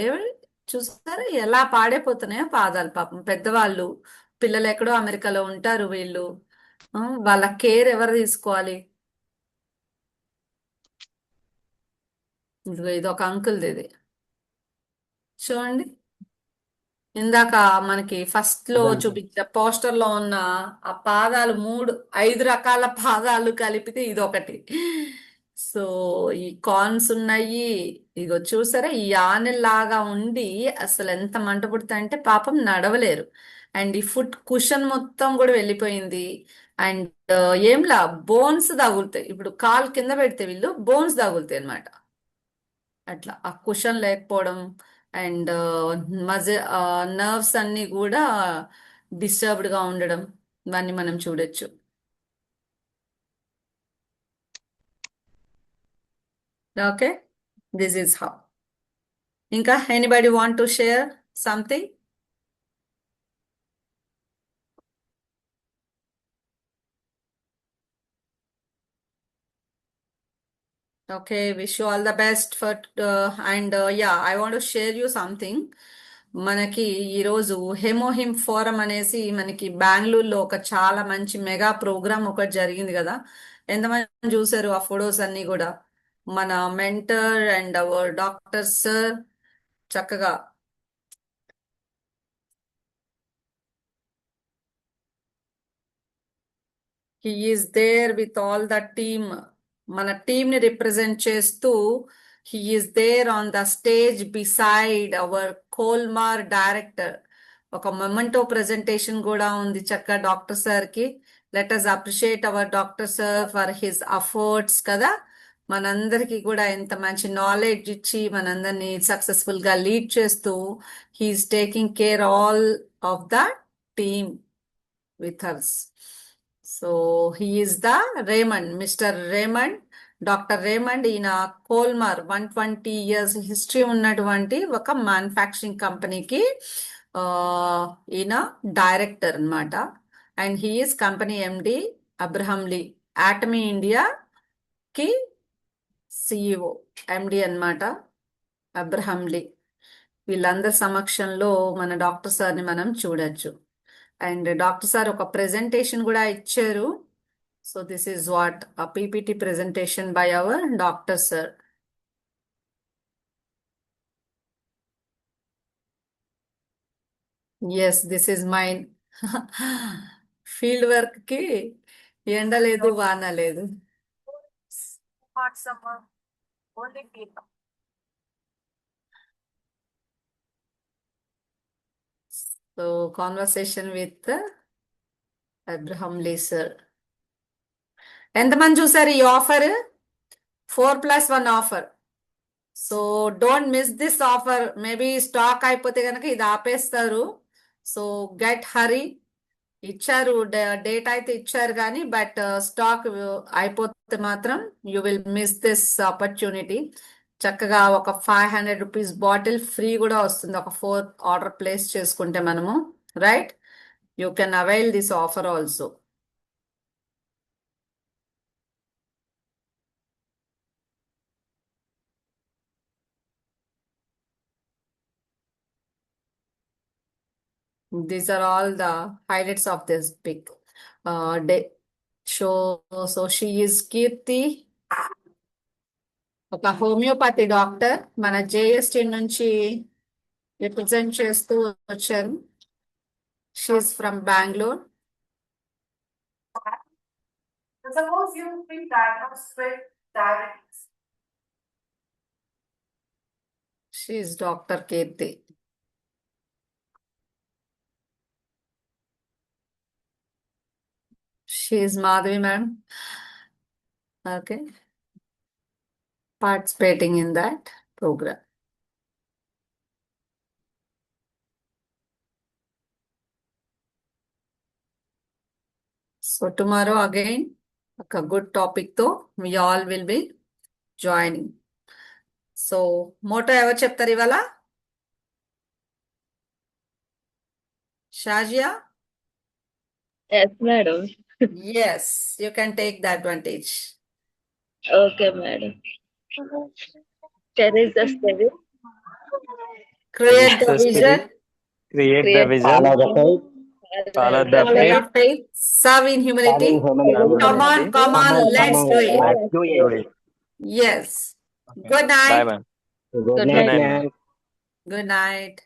చూసారా ఎలా పాడైపోతున్నాయో పాదాలు. పాపం పెద్దవాళ్ళు, పిల్లలు ఎక్కడో అమెరికాలో ఉంటారు వీళ్ళు. ఆ, వాళ్ళ కేర్ ఎవరు తీసుకోవాలి? ఇదిగో ఇది ఒక అంకుల్ది ఇది చూడండి. ఇందాక మనకి ఫస్ట్ లో అదే అంకుల్. చూపించే పోస్టర్ లో ఉన్న ఆ పాదాలు, 5 రకాల పాదాలు కలిపితే ఇదొకటి. సో ఈ కార్న్స్ ఉన్నాయి. ఇగో చూసారా, ఈ లాగా ఉండి అసలు ఎంత మంట పుడుతాయంటే పాపం నడవలేరు. అండ్ ఈ ఫుట్ కుషన్ మొత్తం కూడా వెళ్ళిపోయింది. అండ్ ఏంలా బోన్స్ తగులుతాయి. ఇప్పుడు కాలు కింద పెడితే వీళ్ళు బోన్స్ తగులుతాయి అన్నమాట. అట్లా ఆ కుషన్ లేకపోవడం అండ్ మజ నర్వ్స్ అన్ని కూడా డిస్టర్బ్డ్ గా ఉండడం, ఇవన్నీ మనం చూడొచ్చు. Okay, this is how. ఇంకా anybody want to share something? Okay, wish you all the best for and yeah, I want to share you something. మనకి ఈరోజు హెమోహిమ్ ఫోరం అనేసి మనకి బెంగళూరులో ఒక చాలా మంచి మెగా ప్రోగ్రామ్ ఒకటి జరిగింది కదా. ఎంతమంది చూసారు ఆ ఫొటోస్ అన్ని కూడా? మన mentor and our doctor sir చక్కగా he is there with all the team. మన టీమ్ ని రిప్రజెంట్ చేస్తూ he is there on the stage beside our Kolmar director. ఒక మొమెంటో ప్రెజెంటేషన్ కూడా ఉంది చక్కగా డాక్టర్ సార్ కి. Let us appreciate our doctor sir for his efforts కదా. మనందరికి కూడా ఎంత మంచి నాలెడ్జ్ ఇచ్చి మనందరినీ సక్సెస్ఫుల్ గా లీడ్ చేస్తూ he's taking care all of the team with us. So he is the Raymond, Mr. Raymond, doctor Raymond. ఈయన కోల్మార్ 120 years హిస్టరీ ఉన్నటువంటి ఒక మ్యానుఫ్యాక్చరింగ్ కంపెనీకి ఈయన డైరెక్టర్ అన్నమాట. And he is company MD Abraham Lee, Atomy ఇండియాకి CEO, ఎండి అన్నమాట Abraham లీ. వీళ్ళందరి సమక్షంలో మన డాక్టర్ సార్ని మనం చూడొచ్చు. అండ్ డాక్టర్ సార్ ఒక ప్రెజెంటేషన్ కూడా ఇచ్చారు. So this is what a PPT presentation by our doctor sir. Yes, this is mine. Field work కి ఎండ లేదు, వాన లేదు. So conversation with Abraham Lee sir. ఎంతమంది చూసారు ఈ offer? 4+1 offer. So don't miss this offer. Maybe stock అయిపోతే కనుక ఇది ఆపేస్తారు. సో గెట్ హరీ. ఇచ్చారు, డేట్ అయితే ఇచ్చారు కానీ బట్ స్టాక్ అయిపోతే మాత్రం you will miss this opportunity. చక్కగా ఒక 500 రూపీస్ బాటిల్ ఫ్రీ కూడా వస్తుంది ఒక 4 ఆర్డర్ ప్లేస్ చేసుకుంటే మనము, right? You can avail this offer also. These are all the highlights of this big day show. So she is Kirti, ఒక homeopathy doctor, మన JST నుంచి రిప్రజెంట్ చేస్తూ వచ్చారు. She's from Bengaluru. Suppose you've been diagnosed with diabetes. She is Dr. Kirti. She is Madhavi ma'am. Okay. Participating in that program. So tomorrow again, a good topic though, we all will be joining. So motto ever చెప్తారు ఇవాళ? Shazia? Yes, madam. Yes, you can take the advantage. Okay, madam. Cherish the spirit. Create the the vision, spirit, create the Create vision, Follow the faith, follow the follow faith, the faith, serve in humility. serving humanity. Come on, humanity. come on, let's do it. Let's do Do it. it. Yes. Okay. Good Bye, night. ma'am. Good Good night, night, ma'am. Good night.